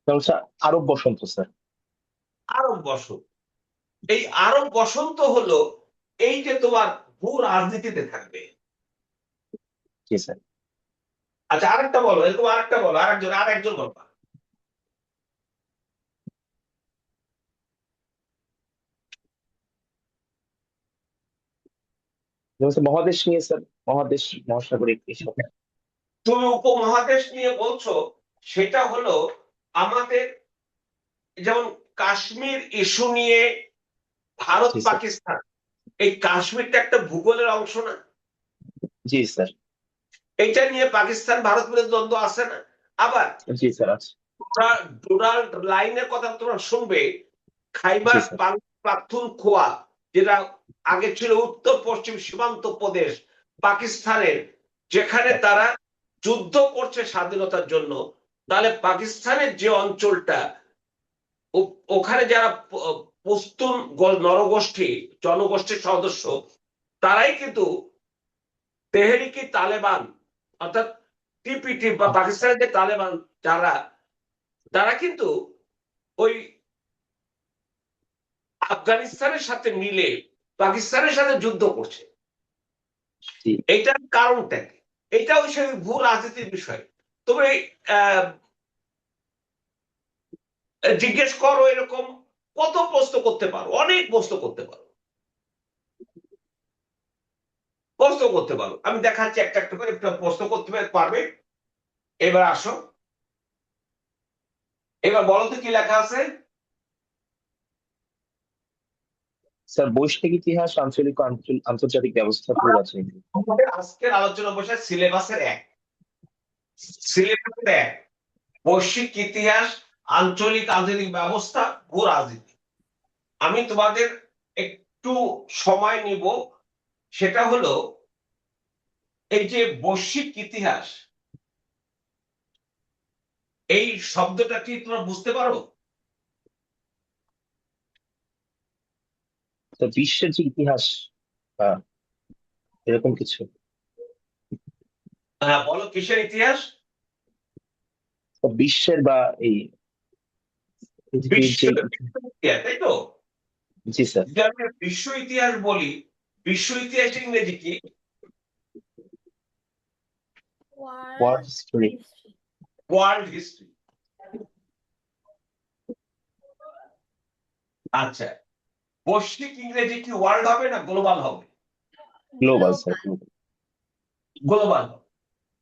তাহলে স্যার আরব বসন্ত স্যার। আরব বসন্ত, এই আরব বসন্ত হলো এই যে তোমার ভূ রাজনীতিতে থাকবে। জি স্যার। আচ্ছা আরেকটা বলো, এরকম আরেকটা বলো, আরেকজন বলো। যেমন স্যার মহাদেশ নিয়ে স্যার, মহাদেশ মহাসাগরিক এসব। তুমি উপমহাদেশ নিয়ে বলছো, সেটা হলো আমাদের, যেমন কাশ্মীর ইস্যু নিয়ে ভারত জি স্যার। পাকিস্তান, এই কাশ্মীরটা একটা ভূগোলের অংশ না? জি স্যার। এটা নিয়ে পাকিস্তান ভারত বিরোধী দ্বন্দ্ব আছে না? আবার জি স্যার আছে। ডুরাল লাইনের কথা তোমরা শুনবে, খাইবার জি স্যার। পাখতুনখোয়া, যেটা আগে ছিল উত্তর পশ্চিম সীমান্ত প্রদেশ পাকিস্তানের, যেখানে তারা যুদ্ধ করছে স্বাধীনতার জন্য। তাহলে পাকিস্তানের যে অঞ্চলটা, ওখানে যারা পশতুন নরগোষ্ঠী জনগোষ্ঠীর সদস্য, তারাই কিন্তু তেহরিকি তালেবান অর্থাৎ টিপিটি বা পাকিস্তানের যে তালেবান, তারা কিন্তু ওই আফগানিস্তানের সাথে মিলে পাকিস্তানের সাথে যুদ্ধ করছে। জি। এইটার কারণটা কি? এটাও সেই ভূ রাজনীতির বিষয়। তবে জিজ্ঞেস করো, এরকম কত প্রশ্ন করতে পারো, অনেক প্রশ্ন করতে পারো, আমি দেখাচ্ছি একটা একটা করে প্রশ্ন করতে পারবে। এবার আসো, এবার বলো তো কি লেখা আছে। স্যার বৈশ্বিক ইতিহাস, আঞ্চলিক ও আন্তর্জাতিক ব্যবস্থা, ভূ রাজনীতি। আমাদের আজকের আলোচনা বসে সিলেবাসের এক বৈশ্বিক ইতিহাস, আঞ্চলিক আন্তর্জাতিক ব্যবস্থা, ভূ রাজনীতি। আমি তোমাদের একটু সময় নিব, সেটা হলো এই যে বৈশ্বিক ইতিহাস, এই শব্দটা কি তোমরা বুঝতে পারো? তো বিশ্বের যে ইতিহাস বা এরকম কিছু। হ্যাঁ, বলো কিসের ইতিহাস? তো বিশ্বের বা এই পৃথিবীর বিশ্ব যে ইতিহাস, তাই তো? জি স্যার। যদি আমি বিশ্ব ইতিহাস বলি, বিশ্ব ইতিহাস ইংরেজি কি? World history. World history. আচ্ছা, বৈশ্বিক ইংরেজি কি ওয়ার্ল্ড হবে না গ্লোবাল হবে? Global sir. গ্লোবাল।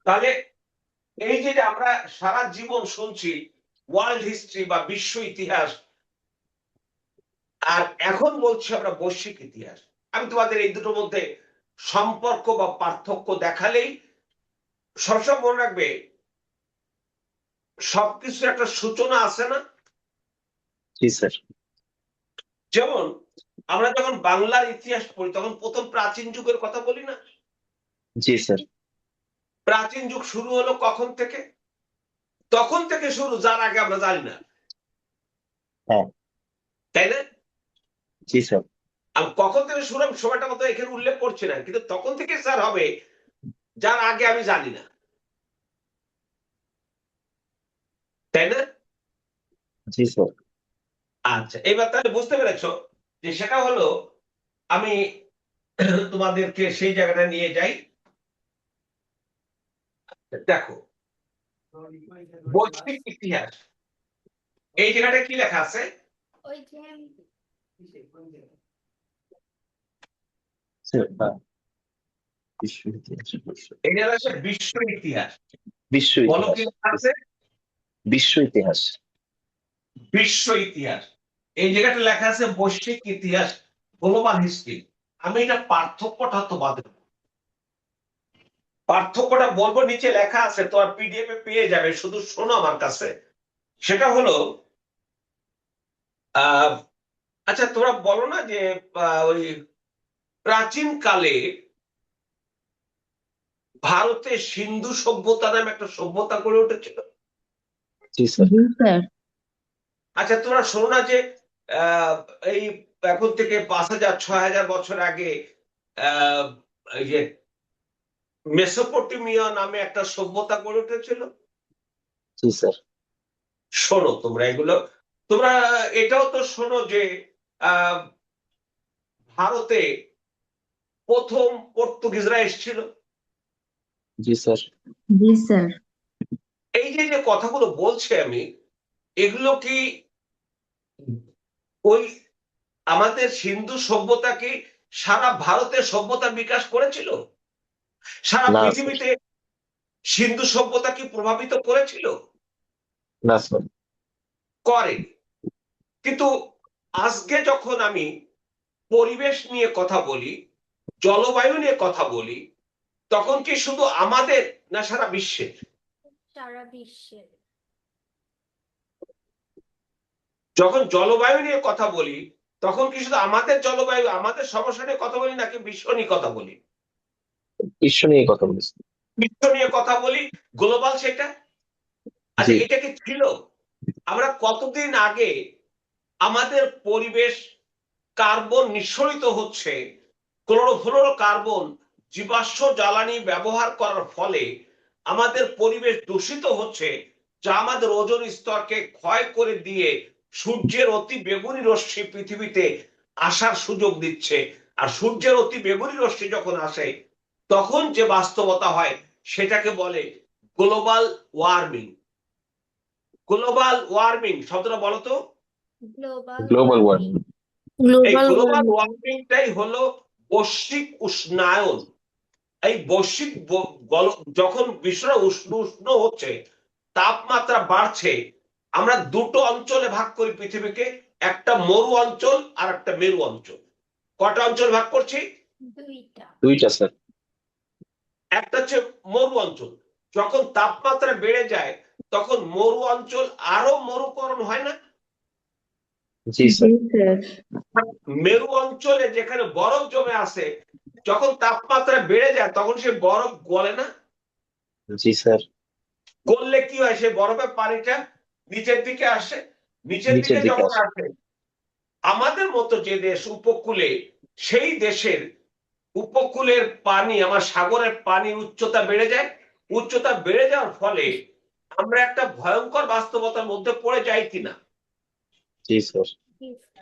তাহলে এই যে আমরা সারা জীবন শুনছি ওয়ার্ল্ড হিস্ট্রি বা বিশ্ব ইতিহাস, আর এখন বলছি আমরা বৈশ্বিক ইতিহাস, আমি তোমাদের এই দুটোর মধ্যে সম্পর্ক বা পার্থক্য দেখালেই সবসময় মনে রাখবে, সবকিছুর একটা সূচনা আছে না? জি স্যার। যেমন আমরা যখন বাংলার ইতিহাস পড়ি, তখন প্রথম প্রাচীন যুগের কথা বলি না? জি স্যার। প্রাচীন যুগ শুরু হলো কখন থেকে? তখন থেকে শুরু, যার আগে আমরা জানি না, হ্যাঁ। তাই না? জি স্যার। আমি কখন থেকে শুরু হবে সময়টা মতো এখানে উল্লেখ করছি না, কিন্তু তখন থেকে স্যার হবে যার আগে আমি জানি না, তাই না? জি স্যার। আচ্ছা, এবার তাহলে বুঝতে পেরেছো যে সেটা হলো, আমি তোমাদেরকে সেই জায়গাটা নিয়ে যাই। দেখো, বৈশ্বিক ইতিহাস, এই জায়গাটা কি লেখা আছে? স্যার, বিশ্ব ইতিহাস। এই জায়গাটা আছে বিশ্ব ইতিহাস। বিশ্ব বলো কি ইতিহাস। লেখা আছে? বিশ্ব ইতিহাস। বিশ্ব ইতিহাস। এই জায়গাটা লেখা আছে বৈশ্বিক ইতিহাস, গ্লোবাল হিস্ট্রি। আমি এটা পার্থক্যটা তোমাদের, পার্থক্যটা বলবো, নিচে লেখা আছে, তোমার পিডিএফ এ পেয়ে যাবে, শুধু শোনো আমার কাছে। সেটা হলো আচ্ছা তোমরা বলো না যে ওই প্রাচীন কালে ভারতে সিন্ধু সভ্যতা নামে একটা সভ্যতা গড়ে উঠেছিল। জি স্যার। জি স্যার। আচ্ছা তোমরা শোনো না যে আহ, এই এখন থেকে 5,000 6,000 বছর আগে আহ, এই যে মেসোপটেমিয়া নামে একটা সভ্যতা গড়ে উঠেছিল। জি স্যার। শোনো তোমরা এগুলো, তোমরা এটাও তো শোনো যে আহ ভারতে প্রথম পর্তুগিজরা এসেছিল। জি স্যার। জি স্যার। এই যে যে কথাগুলো বলছি আমি, এগুলো কি ওই আমাদের সিন্ধু সভ্যতা কি সারা ভারতের সভ্যতা বিকাশ করেছিল? সারা না স্যার। পৃথিবীতে সিন্ধু সভ্যতা কি প্রভাবিত করেছিল? না স্যার। করে। কিন্তু আজকে যখন আমি পরিবেশ নিয়ে কথা বলি, জলবায়ু নিয়ে কথা বলি, তখন কি শুধু আমাদের না সারা বিশ্বের? সারা বিশ্বের। যখন জলবায়ু নিয়ে কথা বলি তখন কি শুধু আমাদের জলবায়ু আমাদের সমস্যা নিয়ে কথা বলি নাকি বিশ্ব নিয়ে কথা বলি? বিশ্ব নিয়ে কথা বলেছি। বিশ্ব নিয়ে কথা বলি, গ্লোবাল সেটা। আচ্ছা, জি। এটা কি ছিল? আমরা কতদিন আগে আমাদের পরিবেশ কার্বন নিঃসরিত হচ্ছে, ক্লোরোফ্লোরোকার্বন জীবাশ্ম জ্বালানি ব্যবহার করার ফলে আমাদের পরিবেশ দূষিত হচ্ছে, যা আমাদের ওজোন স্তরকে ক্ষয় করে দিয়ে সূর্যের অতি বেগুনি রশ্মি পৃথিবীতে আসার সুযোগ দিচ্ছে। আর সূর্যের অতি বেগুনি রশ্মি যখন আসে তখন যে বাস্তবতা হয় সেটাকে বলে গ্লোবাল ওয়ার্মিং। গ্লোবাল ওয়ার্মিং শব্দটা বলো তো। Global warming. এই গ্লোবাল গ্লোবাল ওয়ার্মিংটাই হলো বৈশ্বিক উষ্ণায়ন। এই বৈশ্বিক যখন বিশ্বটা উষ্ণ উষ্ণ হচ্ছে, তাপমাত্রা বাড়ছে, আমরা দুটো অঞ্চলে ভাগ করি পৃথিবীকে, একটা মরু অঞ্চল আর একটা মেরু অঞ্চল। কটা অঞ্চল ভাগ করছি? দুইটা স্যার। একটা হচ্ছে মরু অঞ্চল। যখন তাপমাত্রা বেড়ে যায় তখন মরু অঞ্চল আরো মরুকরণ হয় না? জি স্যার। মেরু অঞ্চলে যেখানে বরফ জমে আসে, যখন তাপমাত্রা বেড়ে যায় তখন সে বরফ গলে না? জি স্যার। গললে কি হয়? সে বরফের পানিটা নিচের দিকে আসে। নিচের দিকে নিচের দিকে যখন আসে। আসে, আমাদের মতো যে দেশ উপকূলে, সেই দেশের উপকূলের পানি, আমার সাগরের পানির উচ্চতা বেড়ে যায়। উচ্চতা বেড়ে যাওয়ার ফলে আমরা একটা ভয়ঙ্কর বাস্তবতার মধ্যে পড়ে যাই কিনা? জি স্যার।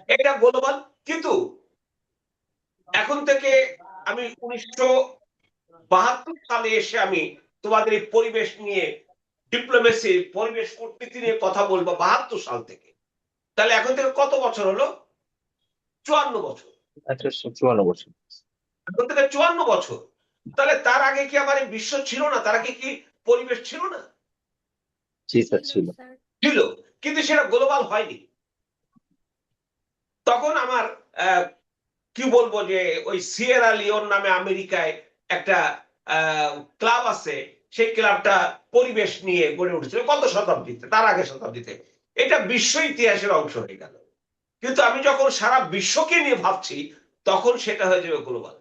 এটা গ্লোবাল। কিন্তু এখন থেকে আমি 1972 সালে এসে আমি তোমাদের এই পরিবেশ নিয়ে ডিপ্লোমেসি, পরিবেশ কূটনীতি নিয়ে কথা বলবো 72 সাল থেকে। তাহলে এখন থেকে কত বছর হলো? 54 বছর। 1854 বছর। এখন থেকে 54 বছর। তাহলে তার আগে কি আমার এই বিশ্ব ছিল না? তার আগে কি পরিবেশ ছিল না? জি স্যার ছিল। ছিল, কিন্তু সেটা গ্লোবাল হয়নি। তখন আমার কি বলবো যে ওই সিয়েরা লিওন নামে আমেরিকায় একটা ক্লাব আছে, সেই ক্লাবটা পরিবেশ নিয়ে গড়ে উঠেছিল কত শতাব্দীতে, তার আগে শতাব্দীতে। এটা বিশ্ব ইতিহাসের অংশ হয়ে গেল। কিন্তু আমি যখন সারা বিশ্বকে নিয়ে ভাবছি তখন সেটা হয়ে যাবে গ্লোবাল।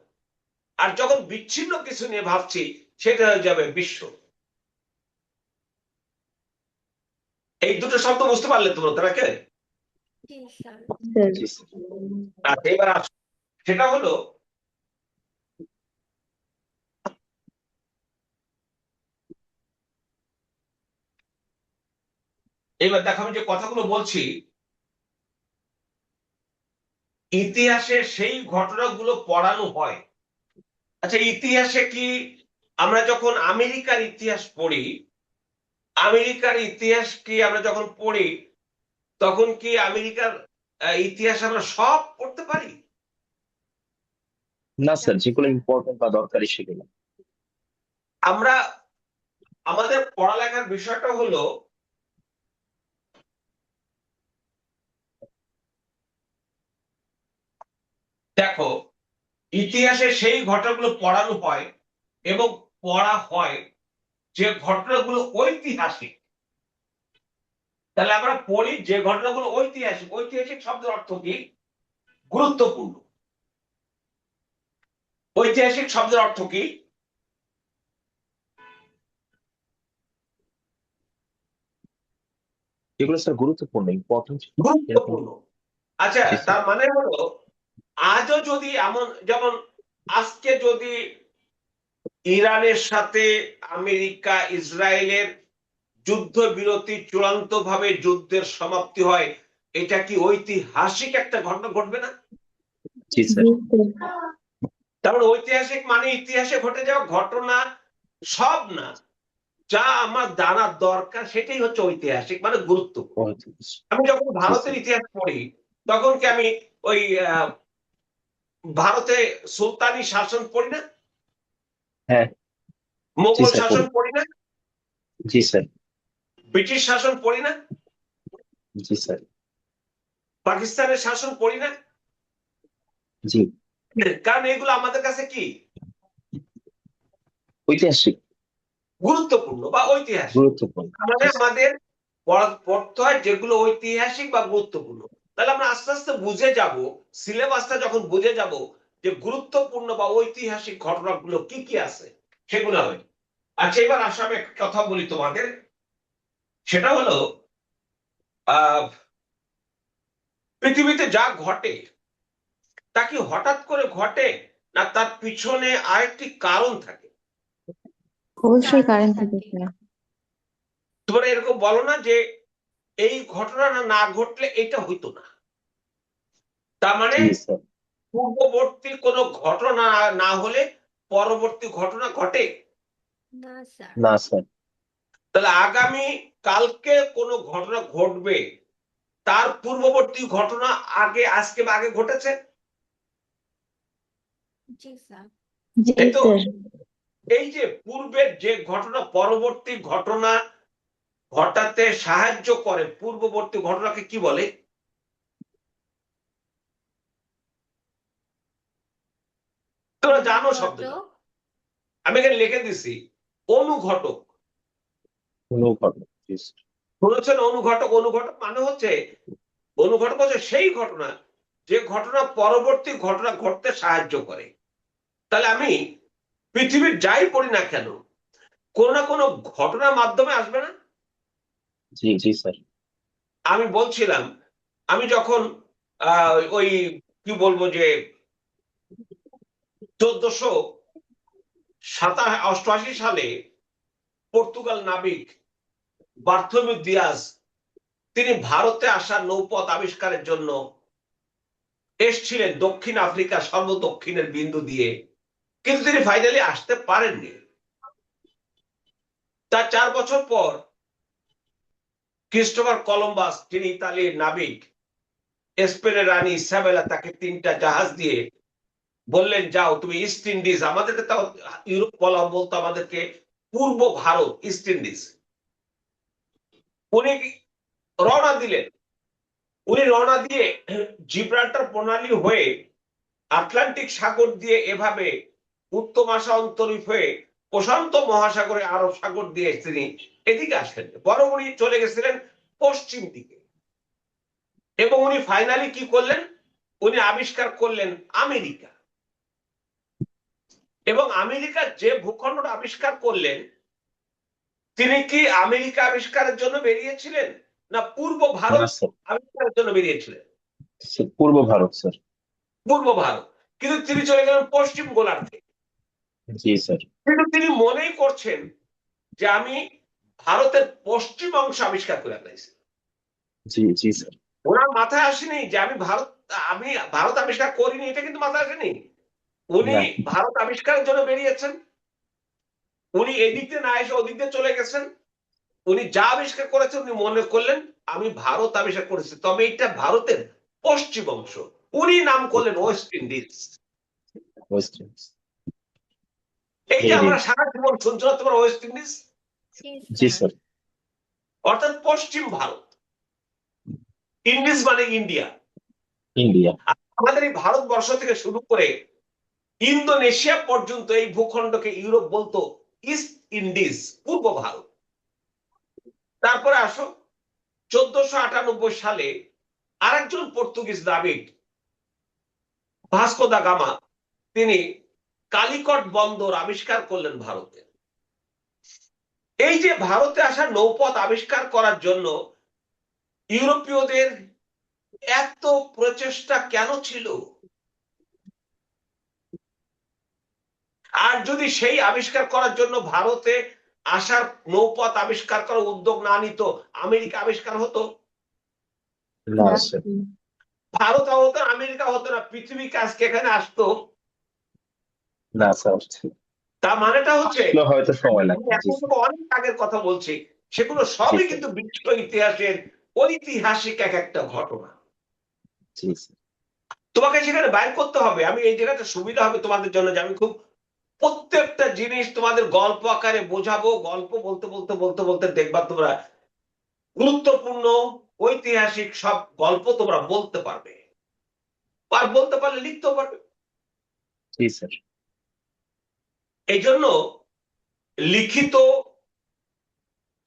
আর যখন বিচ্ছিন্ন কিছু নিয়ে ভাবছি সেটা হয়ে যাবে বিশ্ব। এই দুটো শব্দ বুঝতে পারলে তোমরা তারাকে? জি স্যার। আচ্ছা, এবার আসো। সেটা হলো এবার দেখো আমি যে কথাগুলো বলছি, ইতিহাসে সেই ঘটনাগুলো পড়ানো হয়। আচ্ছা, ইতিহাসে কি আমরা যখন আমেরিকার ইতিহাস পড়ি, আমেরিকার ইতিহাস কি আমরা যখন পড়ি তখন কি আমেরিকার ইতিহাস আমরা সব পড়তে পারি? না স্যার, যেগুলো ইম্পর্টেন্ট বা দরকারি সেগুলো। আমরা আমাদের পড়ালেখার বিষয়টা হলো দেখো, ইতিহাসে সেই ঘটনাগুলো পড়ানো হয় এবং পড়া হয় যে ঘটনাগুলো ঐতিহাসিক। তাহলে আমরা পড়ি যে ঘটনাগুলো ঐতিহাসিক। ঐতিহাসিক শব্দের অর্থ কি? গুরুত্বপূর্ণ। ঐতিহাসিক শব্দের অর্থ কি? যেগুলো স্যার গুরুত্বপূর্ণ, ইম্পর্টেন্ট। গুরুত্বপূর্ণ। আচ্ছা, জি স্যার। তার মানে হলো আজও যদি এমন, যেমন আজকে যদি ইরানের সাথে আমেরিকা ইসরায়েলের যুদ্ধবিরতি চূড়ান্ত ভাবে যুদ্ধের সমাপ্তি হয়, এটা কি ঐতিহাসিক একটা ঘটনা ঘটবে না? জি স্যার। তারপর ঐতিহাসিক মানে ইতিহাসে ঘটে যাওয়া ঘটনা সব না, যা আমার জানার দরকার সেটাই হচ্ছে ঐতিহাসিক, মানে গুরুত্বপূর্ণ। আমি যখন জি ভারতের স্যার। ইতিহাস পড়ি তখন কি আমি ওই ভারতে সুলতানি শাসন পড়ি না? হ্যাঁ। জি মোগল স্যার শাসন পড়ি। পড়ি না? জি স্যার। ব্রিটিশ শাসন পড়ি না? জি স্যার। পাকিস্তানের শাসন পড়ি না? জি। কারণ এগুলো আমাদের কাছে কি? ঐতিহাসিক। গুরুত্বপূর্ণ বা ঐতিহাসিক। গুরুত্বপূর্ণ। মানে আমাদের পড়তে হয় যেগুলো ঐতিহাসিক বা গুরুত্বপূর্ণ। তাহলে আমরা আস্তে আস্তে বুঝে যাব, সিলেবাসটা যখন বুঝে যাব যে গুরুত্বপূর্ণ বা ঐতিহাসিক ঘটনাগুলো কি কি আছে সেগুলো হবে। আচ্ছা, এবার আসলে আমি একটা কথা বলি তোমাদের, সেটা হলো পৃথিবীতে যা ঘটে তা কি হঠাৎ করে ঘটে, না তার পিছনে আরেকটি কারণ থাকে? অবশ্যই কারণ কারেন্ট থেকে থাকে। স্যার। তোমরা এরকম বলো না যে এই ঘটনাটা না ঘটলে এটা হইতো না, তার মানে জি স্যার। পূর্ববর্তী কোনো ঘটনা না হলে পরবর্তী ঘটনা ঘটে? না স্যার। না স্যার। তাহলে আগামী কালকে কোনো ঘটনা ঘটবে, তার পূর্ববর্তী ঘটনা আজকে বা আগে ঘটেছে, জি স্যার। জি তাই তো? স্যার। এই যে পূর্বের যে ঘটনা পরবর্তী ঘটনা ঘটাতে সাহায্য করে, পূর্ববর্তী ঘটনাকে কি বলে? তোমরা জানো শব্দটা, ঘটক। আমি এখানে লিখে দিছি, অনুঘটক। অনুঘটক। জি স্যার। শুনেছেন অনুঘটক? অনুঘটক মানে হচ্ছে, অনুঘটক হচ্ছে সেই ঘটনা যে ঘটনা পরবর্তী ঘটনা ঘটতে সাহায্য করে। তাহলে আমি পৃথিবীর যাই পড়ি না কেন, কোনো না কোনো ঘটনার মাধ্যমে আসবে না? জি জি স্যার। আমি বলছিলাম, আমি যখন ওই কি বলবো যে 1488 সালে পর্তুগাল নাবিক বার্থোলুমেউ দিয়াজ তিনি ভারতে আসা নৌপথ আবিষ্কারের জন্য এসছিলেন দক্ষিণ আফ্রিকা সর্বদক্ষিণের বিন্দু দিয়ে, কিন্তু তিনি ফাইনালি আসতে পারেননি। তার 4 বছর পর ক্রিস্টোফার কলম্বাস, যিনি ইতালির নাবিক, স্পেনের রানী ইসাবেলা তাকে 3টা জাহাজ দিয়ে বললেন, যাও তুমি ইস্ট ইন্ডিজ, আমাদেরকে তাও ইউরোপ বলা বলতো, আমাদেরকে পূর্ব ভারত, ইস্ট ইন্ডিজ। উনি রওনা দিলেন। উনি রওনা দিয়ে জিব্রাল্টার প্রণালী হয়ে আটলান্টিক সাগর দিয়ে এভাবে উত্তমাশা অন্তরীপ হয়ে প্রশান্ত মহাসাগরে আরব সাগর দিয়ে তিনি এদিকে আসেন, বরং উনি চলে গেছিলেন পশ্চিম দিকে। এবং উনি ফাইনালি কি করলেন? উনি আবিষ্কার করলেন আমেরিকা। এবং আমেরিকার যে ভূখণ্ডটা আবিষ্কার করলেন, তিনি কি আমেরিকা আবিষ্কারের জন্য বেরিয়েছিলেন, না পূর্ব ভারত না স্যার। আবিষ্কারের জন্য বেরিয়েছিলেন? পূর্ব ভারত স্যার। পূর্ব ভারত। কিন্তু তিনি চলে গেলেন পশ্চিম গোলার্ধে। জি স্যার। কিন্তু তিনি মনেই করছেন যে আমি ভারতের পশ্চিম অংশ আবিষ্কার করে ফেলেছি। জি জি স্যার। ওনার মাথায় আসেনি যে আমি ভারত আবিষ্কার করিনি, এটা কিন্তু মাথায় আসেনি। উনি না। ভারত আবিষ্কারের জন্য বেরিয়েছেন, উনি এদিকে না এসে ওদিকে চলে গেছেন। উনি যা আবিষ্কার করেছেন উনি মনে করলেন আমি ভারত আবিষ্কার করেছি, তবে এটা ভারতের পশ্চিম অংশ। উনি নাম করলেন ওয়েস্ট ইন্ডিজ। West Indies. এই যে আমরা সারা জীবন শুনছো না তোমার ওয়েস্ট ইন্ডিজ, জি জি স্যার। স্যার। অর্থাৎ পশ্চিম ভারত। ইন্ডিজ মানে ইন্ডিয়া। ইন্ডিয়া। আমাদের এই ভারতবর্ষ থেকে শুরু করে ইন্দোনেশিয়া পর্যন্ত এই ভূখণ্ডকে ইউরোপ বলতো ইস্ট ইন্ডিজ, পূর্ব ভারত। তারপরে আসো 1498 সালে আরেকজন পর্তুগিজ নাবিক ভাস্কো দা গামা, তিনি কালিকট বন্দর আবিষ্কার করলেন ভারতে। এই যে ভারতে আসা নৌপথ আবিষ্কার করার জন্য ইউরোপীয়দের এত প্রচেষ্টা কেন ছিল? আর যদি সেই আবিষ্কার করার জন্য ভারতে আসার নৌপথ আবিষ্কার করার উদ্যোগ না নিত, আমেরিকা আবিষ্কার হতো? না না স্যার। ভারত হতো, আমেরিকা হতো না, পৃথিবীকে আজকে এখানে আসতো? না স্যার। তার মানেটা হচ্ছে আসলে হয়তো সময় আমি লাগবে। জি এখন স্যার। তো অনেক আগের কথা বলছি, সেগুলো জি সবই স্যার। কিন্তু বিশ্ব ইতিহাসের ঐতিহাসিক এক একটা ঘটনা। জি স্যার। তোমাকে সেখানে বাইর করতে হবে। আমি এই জায়গাটা সুবিধা হবে তোমাদের জন্য যে আমি খুব প্রত্যেকটা জিনিস তোমাদের গল্প আকারে বোঝাবো। গল্প বলতে বলতে বলতে বলতে দেখবা তোমরা গুরুত্বপূর্ণ ঐতিহাসিক সব গল্প তোমরা বলতে পারবে, আর বলতে পারলে লিখতেও পারবে। জি স্যার। এই জন্য লিখিত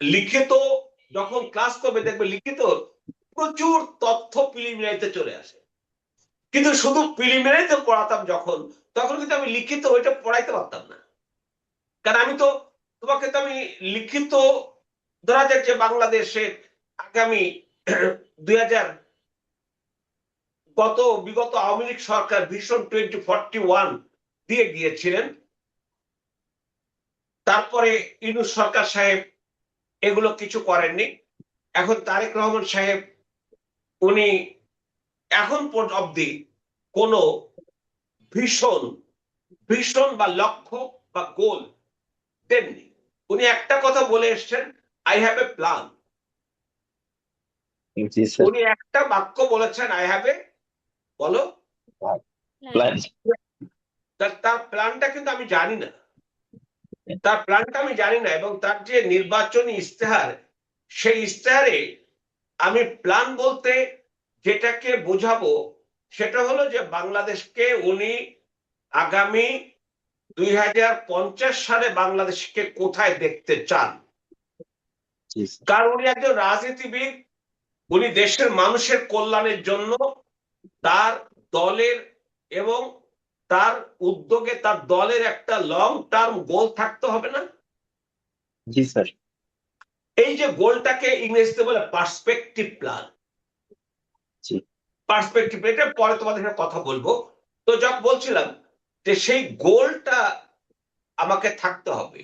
লিখিত যখন ক্লাস করবে দেখবে লিখিত প্রচুর তথ্য প্রিলিমিনারিতে চলে আসে, কিন্তু শুধু প্রিলিমিনারিতে পড়াতাম যখন, তখন কিন্তু আমি লিখিত ওইটা পড়াইতে পারতাম না। কারণ আমি তো তোমাকে তো আমি লিখিত, ধরা যাক যে বাংলাদেশের আগামী 2000 বিগত আওয়ামী লীগ সরকার ভিশন 2041 দিয়ে গিয়েছিলেন, তারপরে ইউনূস সরকার সাহেব এগুলো কিছু করেননি। এখন তারেক রহমান সাহেব উনি এখন অব্দি কোনো ভীষণ বা লক্ষ্য বা গোল দেননি। উনি একটা কথা বলে এসছেন, I have a plan. G sir. উনি একটা বাক্য বলেছেন, আই হ্যাভ এ, বলো, প্ল্যান। তার প্ল্যানটা কিন্তু আমি জানি না, তার প্ল্যানটা আমি জানি না। এবং তার যে নির্বাচনী ইস্তেহার, সেই ইস্তেহারে আমি প্ল্যান বলতে যেটাকে বোঝাবো সেটা হলো যে বাংলাদেশকে উনি আগামী 2050 সালে বাংলাদেশকে কোথায় দেখতে চান। জি স্যার। কারণ উনি একজন রাজনীতিবিদ, উনি দেশের মানুষের কল্যাণের জন্য তার দলের এবং তার উদ্যোগে তার দলের একটা লং টার্ম গোল থাকতে হবে না? জি স্যার। এই যে গোলটাকে ইংরেজিতে বলে পার্সপেক্টিভ প্ল্যান। জি। পার্সপেক্টিভ, এটা পরে তোমাদের সাথে কথা বলবো। তো যখন বলছিলাম যে সেই গোলটা আমাকে থাকতে হবে।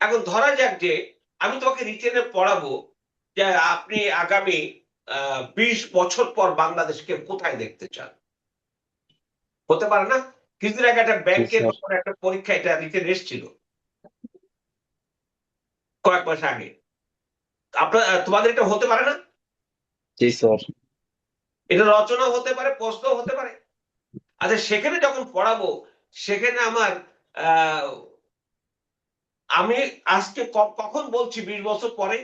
এখন ধরা যাক যে আমি তোমাকে রিটেনে পড়াবো যে আপনি আগামী 20 বছর পর বাংলাদেশকে কোথায় দেখতে চান। হতে পারে না? কিছুদিন আগে একটা ব্যাংকের স্যার। ব্যাপারে একটা পরীক্ষা, এটা রিটেন এসেছিল কয়েক মাস আগে। আপনার তোমাদের এটা হতে পারে না? জি স্যার। এটা রচনা হতে পারে, প্রশ্ন হতে পারে। আচ্ছা, সেখানে যখন পড়াবো সেখানে আমার আমি আজকে কখন বলছি 20 বছর পরে,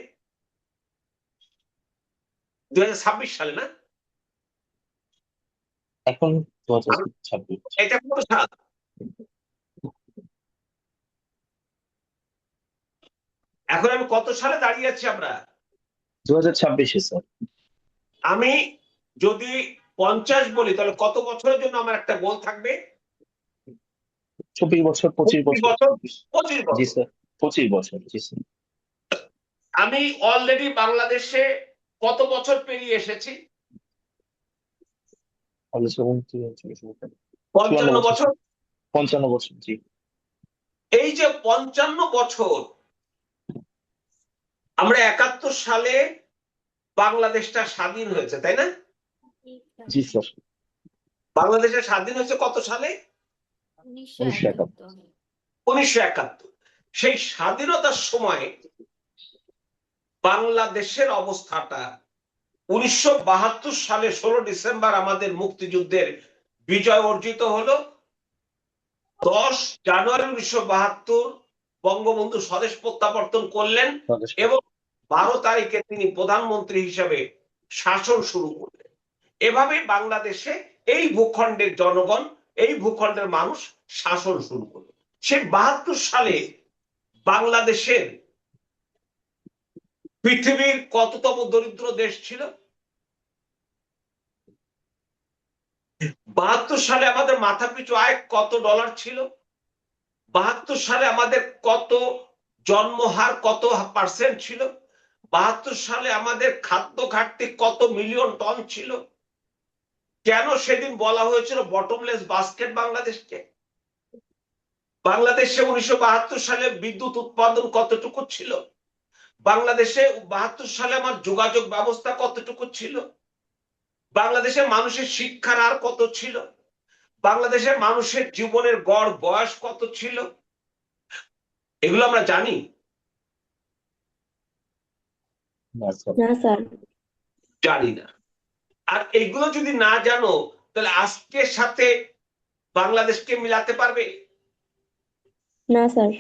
2026 সালে না? এখন 2026। এটা কত সাল? এখন আমি কত সালে দাঁড়িয়ে আছি আমরা? 2026 স্যার। আমি যদি 50 বলি তাহলে কত বছরের জন্য আমার একটা গোল থাকবে? 24 বছর, 25 25 বছর। বছর, 25 জি বছর। স্যার। 25 বছর। জি স্যার। আমি অলরেডি বাংলাদেশে কত বছর পেরিয়ে এসেছি? 55 বছর। 55 বছর। জি। এই যে 55 বছর, আমরা 71 সালে বাংলাদেশটা স্বাধীন হয়েছে, তাই না? জি স্যার। বাংলাদেশে স্বাধীন হয়েছে কত সালে? 1971 1971। সেই স্বাধীনতার সময় বাংলাদেশের অবস্থাটা 1972 সালে 16 ডিসেম্বর আমাদের মুক্তিযুদ্ধের বিজয় অর্জিত হলো। 10 জানুয়ারি 1972 বঙ্গবন্ধু স্বদেশ প্রত্যাবর্তন করলেন এবং 12 তারিখে তিনি প্রধানমন্ত্রী হিসেবে শাসন শুরু করলেন। এভাবে বাংলাদেশে এই ভূখণ্ডের জনগণ, এই ভূখণ্ডের মানুষ শাসন শুরু করলো। সেই 72 সালে বাংলাদেশের পৃথিবীর কততম দরিদ্র দেশ ছিল? 72 সালে আমাদের মাথাপিছু আয় কত ডলার ছিল? 72 সালে আমাদের কত জন্মহার, কত পার্সেন্ট ছিল? 72 সালে আমাদের খাদ্য ঘাটতি কত মিলিয়ন টন ছিল? কেন সেদিন বলা হয়েছিল বটমলেস বাস্কেট বাংলাদেশকে? বাংলাদেশে 1972 সালে বিদ্যুৎ উৎপাদন কতটুকু ছিল? বাংলাদেশে 72 সালে আমার যোগাযোগ ব্যবস্থা কতটুকু ছিল? বাংলাদেশের মানুষের শিক্ষার হার কত ছিল? বাংলাদেশের মানুষের জীবনের গড় বয়স কত ছিল? এগুলো আমরা জানি না স্যার। না স্যার। জানি না। আর এগুলো যদি না জানো তাহলে আজকের সাথে বাংলাদেশকে মিলাতে পারবে? না স্যার।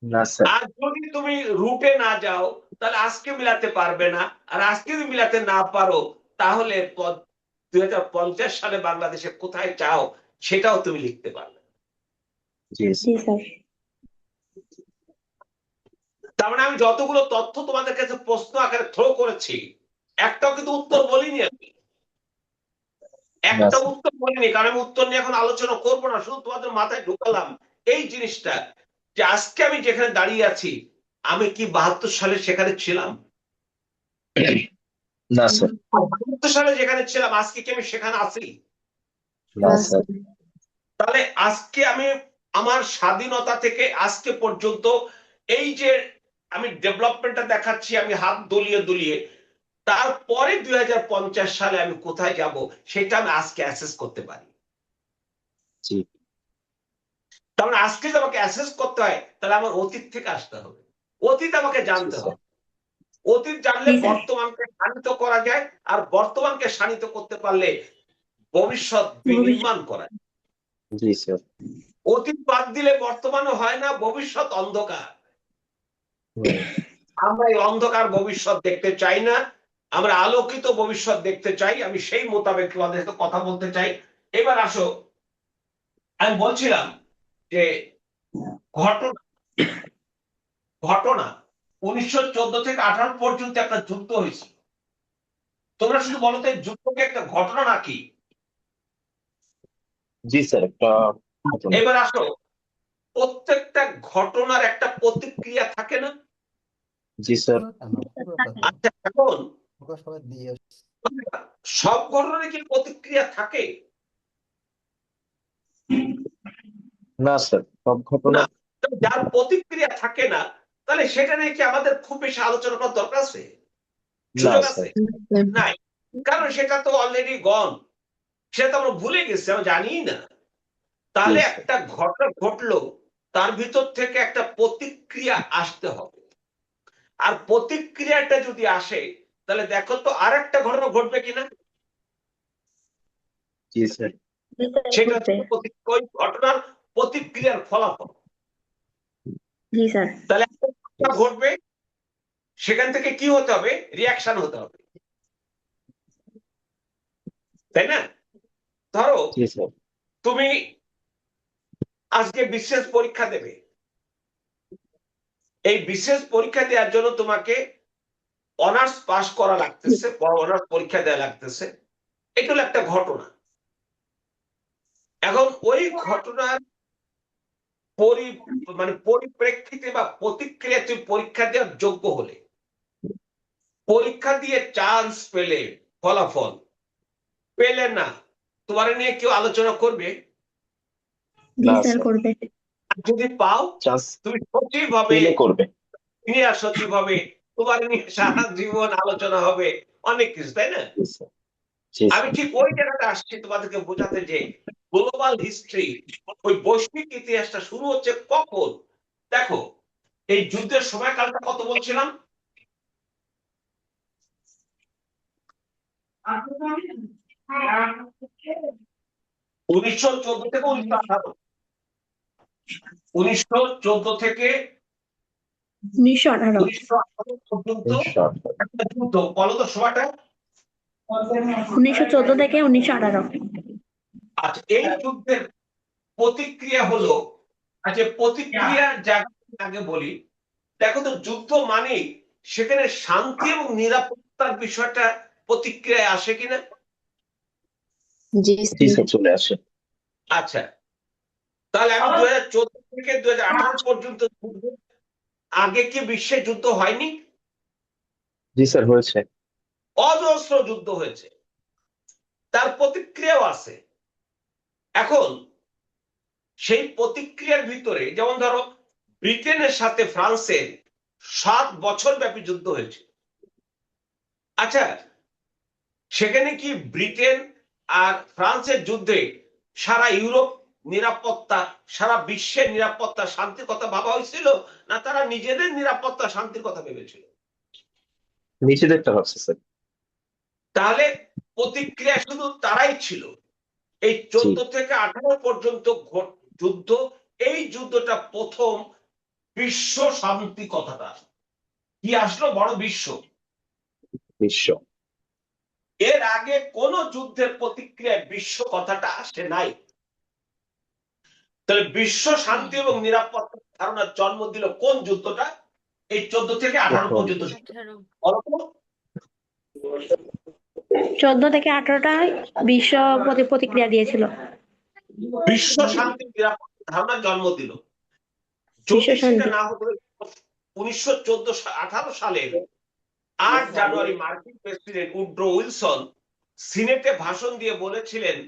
না স্যার। আর যদি তুমি রুটে না যাও তাহলে আজকে মিলাতে পারবে না। আর আজকে যদি মিলাতে না পারো তাহলে 2050 সালে বাংলাদেশে কোথায় চাও সেটাও তুমি লিখতে পারবে। জি জি স্যার। তার মানে আমি যতগুলো তথ্য তোমাদের কাছে প্রশ্ন আকারে থ্রো করেছি, একটাও কিন্তু উত্তর বলিনি আমি, না একটা স্যার। উত্তর বলিনি, কারণ আমি উত্তর নিয়ে এখন আলোচনা করবো না, শুধু তোমাদের মাথায় ঢুকালাম এই জিনিসটা যে আজকে আমি যেখানে দাঁড়িয়ে আছি, আমি কি 72 সালে সেখানে ছিলাম? না স্যার। 72 সালে যেখানে ছিলাম আজকে কি আমি সেখানে আছি? না না স্যার। স্যার। তাহলে আজকে আমি আমার স্বাধীনতা থেকে আজকে পর্যন্ত এই যে আমি ডেভেলপমেন্টটা দেখাচ্ছি, আমি হাত দুলিয়ে দুলিয়ে, তারপরে 2050 সালে আমি কোথায় যাব সেটা আমি আজকে অ্যাসেস করতে পারি। জি। তার মানে আজকে যদি আমাকে অ্যাসেস করতে হয়, তাহলে আমার অতীত থেকে আসতে হবে, অতীত আমাকে জি জানতে স্যার। হবে। অতীত জানলে জি স্যার। বর্তমানকে শানিত করা যায়, আর বর্তমানকে শানিত করতে পারলে ভবিষ্যৎ ভবিষ্যৎ। বিনির্মাণ করা যায়। জি স্যার। অতীত বাদ দিলে বর্তমানও হয় না, ভবিষ্যৎ অন্ধকার। হুম। আমরা এই অন্ধকার ভবিষ্যৎ দেখতে চাই না, আমরা আলোকিত ভবিষ্যৎ দেখতে চাই। আমি সেই মোতাবেক তোমাদের সাথে কথা বলতে চাই। এবার আসো, আমি বলছিলাম যে ঘটনা ঘটনা 1914 থেকে 18 পর্যন্ত একটা যুদ্ধ হয়েছিল। তোমরা শুধু বলো তো এই যুদ্ধকে একটা ঘটনা নাকি? জি স্যার, একটা ঘটনা। এবার আসো, প্রত্যেকটা ঘটনার একটা প্রতিক্রিয়া থাকে না? জি স্যার। আচ্ছা, এখন সব ঘটনার কি প্রতিক্রিয়া থাকে? না স্যার, সব ঘটনা। না। তো যার প্রতিক্রিয়া থাকে না, তাহলে সেটা নিয়ে কি আমাদের খুব বেশি আলোচনা করার দরকার আছে, না সুযোগ স্যার। আছে? নাই, কারণ সেটা তো অলরেডি গন, সেটা তো আমরা ভুলে গেছি, আমরা জানি না। জি তাহলে স্যার। একটা ঘটনা ঘটলো, তার ভিতর থেকে একটা প্রতিক্রিয়া আসতে হবে। আর প্রতিক্রিয়াটা যদি আসে, তাহলে দেখো তো আর একটা ঘটনা ঘটবে কিনা। জি স্যার। জি স্যার, সেটা ঘটবে। হচ্ছে ওই ঘটনার প্রতিক্রিয়ার ফলাফল। জি স্যার। তাহলে একটা ঘটনা ঘটবে, সেখান থেকে কি হতে হবে? রিয়াকশন হতে হবে, তাই না? ধরো জি স্যার। তুমি আজকে বিশেষ পরীক্ষা দেবে, এই বিশেষ পরীক্ষা দেওয়ার জন্য তোমাকে অনার্স পাস করা লাগতেছে, অনার্স পরীক্ষা দেওয়া লাগতেছে, এটা হলো একটা ঘটনা। এখন ওই ঘটনার মানে পরিপ্রেক্ষিতে বা প্রতিক্রিয়া তুমি পরীক্ষা দেওয়ার যোগ্য হলে, পরীক্ষা দিয়ে চান্স পেলে, ফলাফল পেলে না, তোমার নিয়ে কেউ আলোচনা করবে? জি না স্যার, স্যার। করবে। আর যদি পাও, চান্স তুমি সঠিকভাবে পেলে করবে। সঠিকভাবে তোমার নিয়ে সারা জীবন আলোচনা হবে, অনেক কিছু, তাই না? জি স্যার। জি আমি স্যার। ঠিক ওই জায়গাটা আসছি তোমাদেরকে বোঝাতে যে গ্লোবাল হিস্ট্রি, ওই বৈশ্বিক ইতিহাসটা শুরু হচ্ছে কখন। দেখো, এই যুদ্ধের সময়কালটা কত বলছিলাম? 1914 থেকে 1918, 1914 থেকে 1918। 1918 পর্যন্ত 1918। একটা যুদ্ধ। বলো তো সময়টা। 1914 থেকে 1918। আচ্ছা, এই যুদ্ধের প্রতিক্রিয়া হলো, আচ্ছা প্রতিক্রিয়ার জায়গা আগে বলি। দেখো তো, যুদ্ধ মানে সেখানে শান্তি এবং নিরাপত্তার বিষয়টা প্রতিক্রিয়ায় আসে কিনা? জি জি স্যার। স্যার, চলে আসে। আচ্ছা, তাহলে আমি 2014 থেকে 2018 পর্যন্ত যুদ্ধ, আগে কি বিশ্বে যুদ্ধ হয়নি? জি স্যার, হয়েছে। অজস্র যুদ্ধ হয়েছে, তার প্রতিক্রিয়াও আছে। এখন সেই প্রতিক্রিয়ার ভিতরে যেমন ধরো, ব্রিটেনের সাথে ফ্রান্সের 7 বছর ব্যাপী যুদ্ধ হয়েছে। আচ্ছা, সেখানে কি ব্রিটেন আর ফ্রান্সের যুদ্ধে সারা ইউরোপ নিরাপত্তা, সারা বিশ্বের নিরাপত্তা শান্তির কথা ভাবা হয়েছিল, না তারা নিজেদের নিরাপত্তা শান্তির কথা ভেবেছিল? নিজেদেরটা ভাবছে স্যার। তাহলে প্রতিক্রিয়া শুধু তারাই ছিল। এই জি। 14 থেকে 18 পর্যন্ত যুদ্ধ, এই যুদ্ধটা প্রথম বিশ্ব শান্তি কথাটা কি আসলো, বড় বিশ্ব। বিশ্ব। এর আগে কোন যুদ্ধের প্রতিক্রিয়ায় বিশ্ব কথাটা আসে নাই। তাহলে বিশ্ব শান্তি এবং নিরাপত্তার ধারণার জন্ম দিল কোন যুদ্ধটা? এই 14 থেকে 18 প্রথম। পর্যন্ত 18 বলো তো? 14 থেকে 18টায় বিশ্ব প্রতিক্রিয়া দিয়েছিল। বিশ্ব শান্তি নিরাপত্তা ধারণা জন্ম দিল। বিশ্ব যদি সেটা শান্তি। না হতো 1918 সালের 8 জানুয়ারি মার্কিন প্রেসিডেন্ট উড্রো উইলসন সিনেটে ভাষণ দিয়ে বলেছিলেন,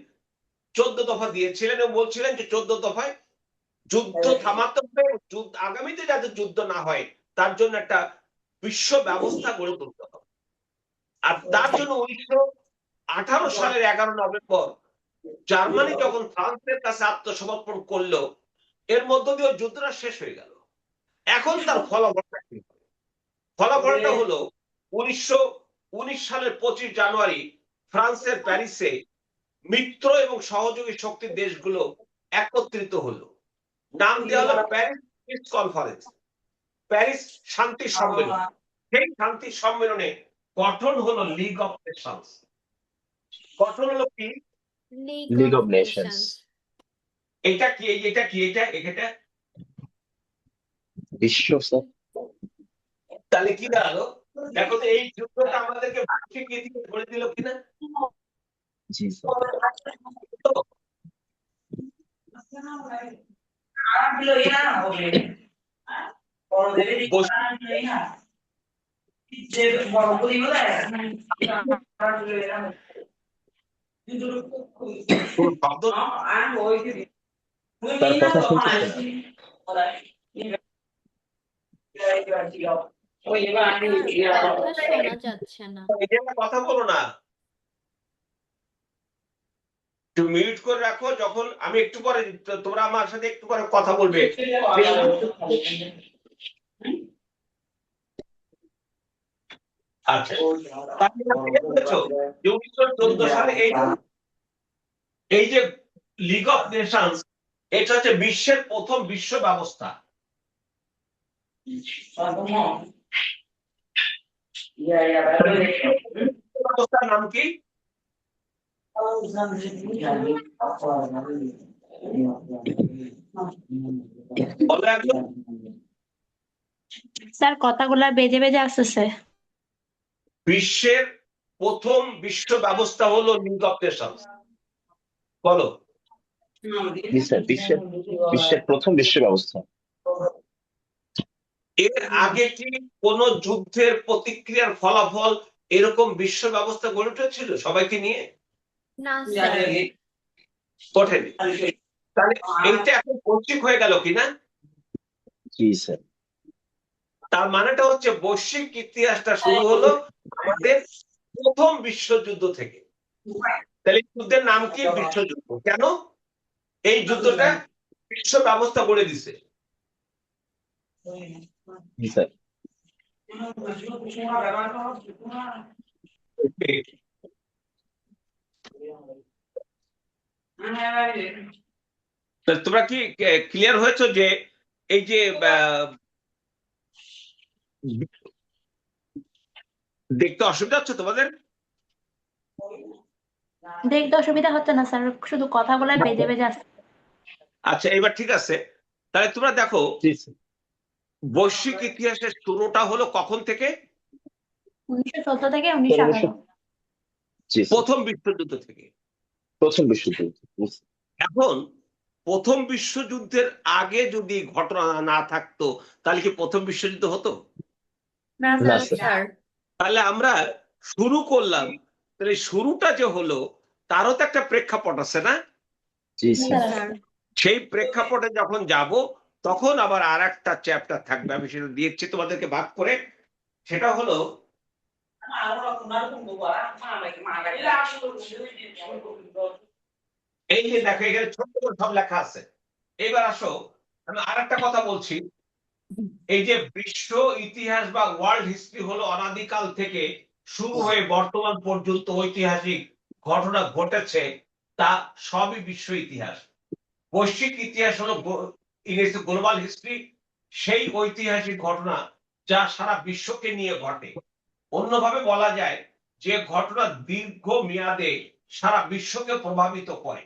14 দফা দিয়েছিলেন এবং বলছিলেন যে 14 দফায় যুদ্ধ থামাতে হবে, আগামীতে যাতে যুদ্ধ না হয় তার জন্য একটা বিশ্ব ব্যবস্থা গড়ে তুলতে হবে। আর তার জন্য 1918 সালের 11 নভেম্বর জার্মানি যখন ফ্রান্সের কাছে আত্মসমর্পণ করলো, এর মধ্য দিয়ে যুদ্ধটা শেষ হয়ে গেল। এখন তার ফলাফলটা কি? ফলাফলটা হলো 1919 সালের 25 জানুয়ারি ফ্রান্সের প্যারিসে মিত্র এবং সহযোগী শক্তির দেশগুলো একত্রিত হলো। নাম দেওয়া হলো প্যারিস পিস কনফারেন্স, প্যারিস শান্তি সম্মেলন। সেই শান্তি সম্মেলনে গঠন হলো লিগ অফ নেশনস। গঠন হলো কি? League of Nations. এটা কি? এটা কি? এটা বিশ্ব স্যার। তাহলে কি দাঁড়ালো? দেখো তো, এই যুদ্ধটা আমাদেরকে মানসিক নীতিকে ধরে দিল কিনা? জি স্যার। তো কোন শব্দ তার কথা শুনতেছে না। আপনার কথা শোনা যাচ্ছে না। এটা একটা কথা বলো না, একটু মিউট করে রাখো। যখন আমি একটু পরে, তোমরা আমার সাথে একটু পরে কথা বলবে। আচ্ছা, তাহলে এটা বুঝেছো যে 1914 সালে এই যে লিগ অফ নেশনস, এটা হচ্ছে বিশ্বের প্রথম বিশ্ব ব্যবস্থা। ব্যবস্থার নাম কি? বলো একজন। স্যার কথাগুলা বেজে বেজে আসতেছে। বিশ্বের প্রথম বিশ্ব ব্যবস্থা হলো লিগ অফ নেশনস। বলো। জি স্যার, বিশ্বের প্রথম বিশ্ব ব্যবস্থা। এর আগে কি কোন যুদ্ধের প্রতিক্রিয়ার ফলাফল এরকম বিশ্ব ব্যবস্থা গড়ে উঠেছিল সবাইকে নিয়ে? না স্যার। ওঠেনি। তাহলে এইটা এখন বৈশ্বিক হয়ে গেল কিনা? জি স্যার। তার মানেটা হচ্ছে বৈশ্বিক ইতিহাসটা শুরু হলো আমাদের প্রথম বিশ্বযুদ্ধ থেকে। তাহলে যুদ্ধের নাম কি? বিশ্বযুদ্ধ। কেন? এই যুদ্ধটা বিশ্ব ব্যবস্থা গড়ে দিছে। জি স্যার। তোমরা কি ক্লিয়ার হয়েছো যে এই যে দেখতে অসুবিধা হচ্ছে তোমাদের? দেখতে অসুবিধা হচ্ছে না স্যার, শুধু কথাগুলা বেজে বেজে আসছে। আচ্ছা, এবার ঠিক আছে। তাহলে তোমরা দেখো, জি স্যার। বৈশ্বিক ইতিহাসের শুরুটা হলো কখন থেকে? 1914 থেকে 1918। জি স্যার। প্রথম বিশ্বযুদ্ধ থেকে। প্রথম বিশ্বযুদ্ধ। এখন প্রথম বিশ্বযুদ্ধের আগে যদি ঘটনা না থাকতো তাহলে কি প্রথম বিশ্বযুদ্ধ হতো? না না স্যার। স্যার। তাহলে আমরা শুরু করলাম, তাহলে শুরুটা যে হলো তারও তো একটা প্রেক্ষাপট আছে না? জি স্যার। স্যার সেই প্রেক্ষাপটে যখন যাব তখন আবার আর একটা চ্যাপ্টার থাকবে, আমি সেটা দিয়েছি তোমাদেরকে ভাগ করে। সেটা হলো এই যে দেখো, এখানে ছোট করে সব লেখা আছে। এবার আসো, আমি আর একটা কথা বলছি। এই যে বিশ্ব ইতিহাস বা ওয়ার্ল্ড হিস্ট্রি হলো অনাদিকাল থেকে শুরু হয়ে বর্তমান পর্যন্ত ঐতিহাসিক ঘটনা ঘটেছে, তা সবই বিশ্ব ইতিহাস। বৈশ্বিক ইতিহাস হলো ইংরেজি গ্লোবাল হিস্ট্রি, সেই ঐতিহাসিক ঘটনা যা সারা বিশ্বকে নিয়ে ঘটে। অন্যভাবে বলা যায় যে ঘটনা দীর্ঘ মেয়াদে সারা বিশ্বকে প্রভাবিত করে।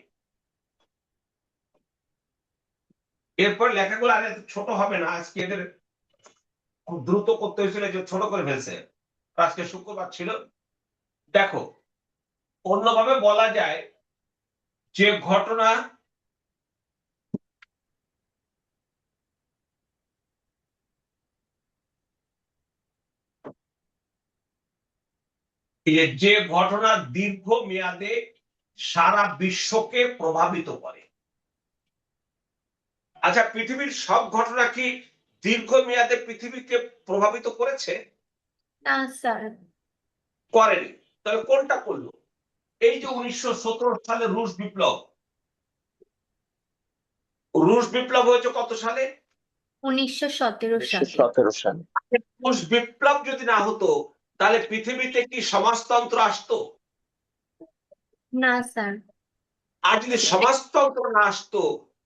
এরপর লেখাগুলো আর এত ছোট হবে না, আজকে এদের খুব দ্রুত করতে হয়েছিল, যে ছোট করে ফেলছে। আজকে শুক্রবার ছিল। দেখো, অন্যভাবে বলা যায় যে ঘটনা যে ঘটনা দীর্ঘ মেয়াদে সারা বিশ্বকে প্রভাবিত করে। আচ্ছা, পৃথিবীর সব ঘটনা কি দীর্ঘ মেয়াদে পৃথিবীকে প্রভাবিত করেছে? না স্যার। করেনি। তাহলে কোনটা করলো? এই যে 1917 সালে রুশ বিপ্লব। রুশ বিপ্লব হয়েছে কত সালে? 1917 সালে। 1917 সালে। রুশ বিপ্লব যদি না হতো তাহলে পৃথিবীতে কি সমাজতন্ত্র আসতো? না স্যার। আর যদি সমাজতন্ত্র না আসতো,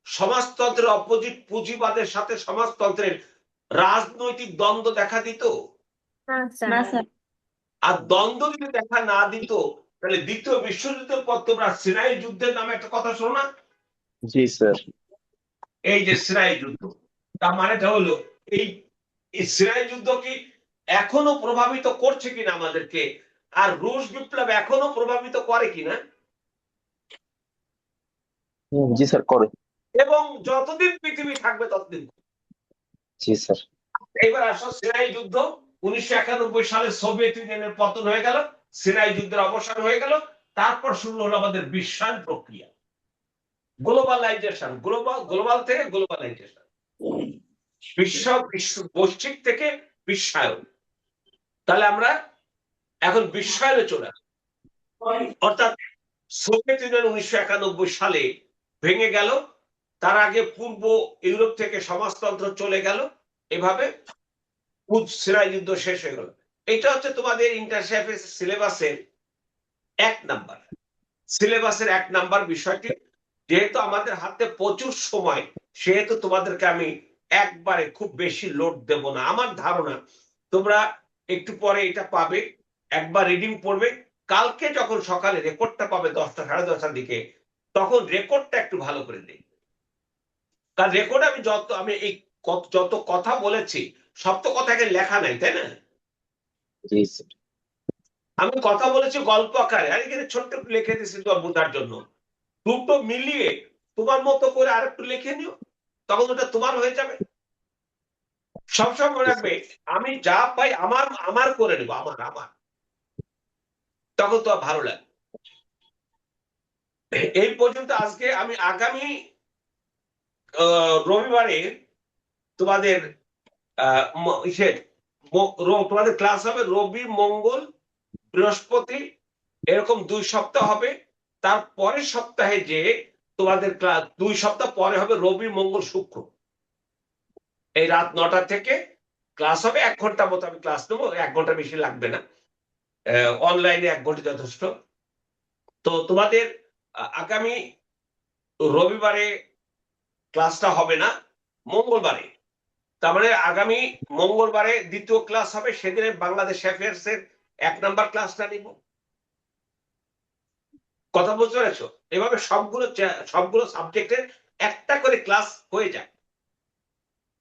সমাজতন্ত্রের অপোজিট পুঁজিবাদের সাথে সমাজতন্ত্রের রাজনৈতিক দ্বন্দ্ব দেখা দিত? না স্যার। না স্যার। আর দ্বন্দ্ব যদি দেখা না দিত, তাহলে দ্বিতীয় বিশ্বযুদ্ধের পর তোমরা সিনাই যুদ্ধের নামে একটা কথা শোনো না? জি স্যার। এই যে সিনাই যুদ্ধ, তার মানেটা হলো এই সিনাই যুদ্ধ কি এখনো প্রভাবিত করছে কিনা আমাদেরকে, আর রুশ বিপ্লব এখনো প্রভাবিত করে কিনা? জি স্যার, করে। এবং যতদিন পৃথিবী থাকবে ততদিন। জি স্যার। এইবার আসো সিনাই যুদ্ধ। 1991 সালে সোভিয়েত ইউনিয়নের পতন হয়ে গেল, সিনাই যুদ্ধের অবসান হয়ে গেল। তারপর শুরু হলো আমাদের বিশ্বায়ন প্রক্রিয়া, গ্লোবালাইজেশন। গ্লোবাল থেকে গ্লোবালাইজেশন, বিশ্ব বৈশ্বিক থেকে বিশ্বায়ন। তাহলে আমরা এখন বিশ্বায়নে চলে আসি। অর্থাৎ সোভিয়েত ইউনিয়ন 1991 সালে ভেঙে গেল, তার আগে পূর্ব ইউরোপ থেকে সমাজতন্ত্র চলে গেল, এভাবে সিনাই যুদ্ধ শেষ হয়ে গেল। এটা হচ্ছে তোমাদের ইন্টারশেফের সিলেবাসের 1 নাম্বার। সিলেবাসের 1 নাম্বার বিষয়টি। যেহেতু আমাদের হাতে প্রচুর সময়, সেহেতু তোমাদেরকে আমি একবারে খুব বেশি লোড দেব না। আমার ধারণা তোমরা একটু পরে এটা পাবে, একবার রিডিং পড়বে। কালকে যখন সকালে রেকর্ডটা পাবে 10টা সাড়ে 10টার দিকে, তখন রেকর্ডটা একটু ভালো করে দেখবে। কারণ রেকর্ড আমি এই যত কথা বলেছি সব তো কথাকে লেখা নাই, তাই না? জি স্যার। আমি কথা বলেছি গল্প আকারে, আর এখানে ছোট্ট একটু লিখে দিয়েছি তোমার বোঝার জন্য। দুটো মিলিয়ে তোমার মতো করে আর একটু লিখে নিও, তখন ওটা তোমার হয়ে যাবে। সবসময় মনে রাখবে, আমি যা পাই আমার আমার করে নেবো, আমার আমার, তখন তো ভালো লাগে। এই পর্যন্ত আজকে। আমি আগামী রবিবারে তোমাদের তোমাদের ক্লাস হবে রবি মঙ্গল বৃহস্পতি, এরকম 2 সপ্তাহ হবে। তার পরের সপ্তাহে যে তোমাদের ক্লাস 2 সপ্তাহ পরে হবে রবি মঙ্গল শুক্র, এই রাত 9টা থেকে ক্লাস হবে। 1 ঘন্টা মতো আমি ক্লাস নেবো, 1 ঘন্টা বেশি লাগবে না। অনলাইনে 1 ঘন্টা যথেষ্ট। তো তোমাদের আগামী রবিবারে ক্লাসটা হবে না, মঙ্গলবারে। তার মানে আগামী মঙ্গলবারে দ্বিতীয় ক্লাস হবে, সেদিনে বাংলাদেশ অ্যাফেয়ার্স এর 1 নাম্বার ক্লাসটা নিব। কথা বুঝতে পেরেছো? এভাবে সবগুলো সাবজেক্টের একটা করে ক্লাস হয়ে যায়।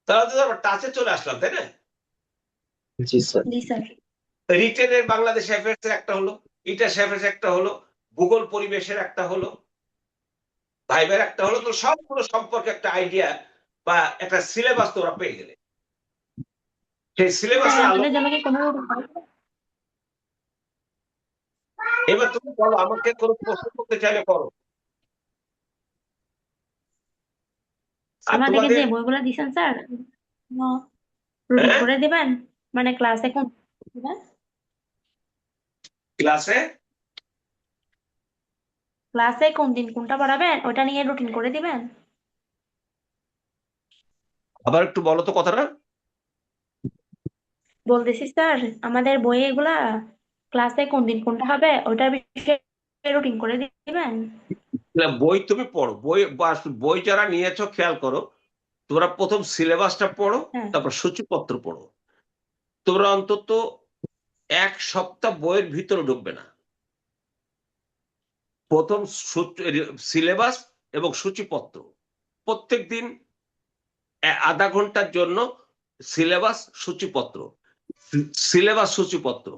তাহলে তো আমরা টাচে চলে আসলাম, তাই না? জি স্যার। জি স্যার। রিটেনের বাংলাদেশ অ্যাফেয়ার্স এর একটা হলো, ইটাস অ্যাফেয়ার্স একটা হলো, ভূগোল পরিবেশের একটা হলো, ভাইবার একটা হলো। তো সবগুলো সম্পর্কে একটা আইডিয়া বা একটা সিলেবাস তোমরা পেয়ে গেলে, সেই সিলেবাসের আলো। আমাদের জন্য কি কোনো এবার তুমি বলো, আমাকে কোনো প্রশ্ন করতে চাইলে করো। আর আমাদেরকে তোমাদের যে বইগুলো দিচ্ছেন স্যার রুটিন হ্যাঁ করে দিবেন, মানে ক্লাসে কোন ক্লাসে ক্লাসে কোন দিন কোনটা পড়াবেন ওটা নিয়ে রুটিন করে দিবেন। আবার একটু বলো তো কথাটা। বলতেছি স্যার, আমাদের বই এগুলা ক্লাসে কোন দিন কোনটা হবে ওটার বিষয়ে রুটিন করে দিবেন। বই তুমি পড়ো, বই যারা নিয়েছো খেয়াল করো, তোমরা প্রথম সিলেবাসটা পড়ো, হ্যাঁ তারপর সূচিপত্র পড়ো। তোমরা অন্তত 1 সপ্তাহ বইয়ের ভিতরে ঢুকবে না। প্রথম সিলেবাস এবং সূচিপত্র প্রত্যেক দিন আধা ঘন্টার জন্য সিলেবাস সূচিপত্র, সিলেবাস সূচিপত্র,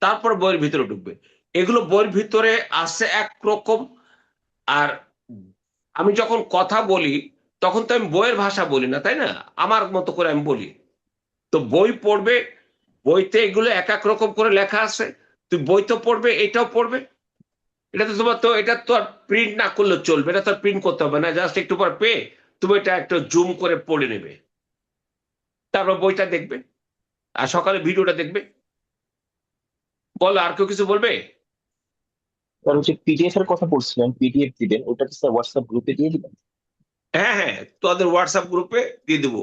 তারপর বইয়ের ভিতরে ঢুকবে। এগুলো বইয়ের ভিতরে আসে একরকম, আর আমি যখন কথা বলি তখন তো আমি বইয়ের ভাষা বলি না, তাই না? আমার মতো করে আমি বলি। তো বই পড়বে, বইতে এগুলো এক এক রকম করে লেখা আছে, তুই বই তো পড়বে, এটাও পড়বে। এটা তো আর প্রিন্ট না করলে চলবে, এটা তো আর প্রিন্ট করতে হবে না, জাস্ট একটু পর পেয়ে তুমি এটা একটা জুম করে পড়ে নেবে, তারপর বইটা দেখবে আর সকালে ভিডিওটা দেখবে। বলো, আর কেউ কিছু বলবে? কারণ যে পিডিএফ এর কথা বলছিলেন, পিডিএফ দিবেন, ওটা কি স্যার হোয়াটসঅ্যাপ গ্রুপে দিয়ে দিবেন? হ্যাঁ হ্যাঁ, তোমাদের হোয়াটসঅ্যাপ গ্রুপে দিয়ে দেবো,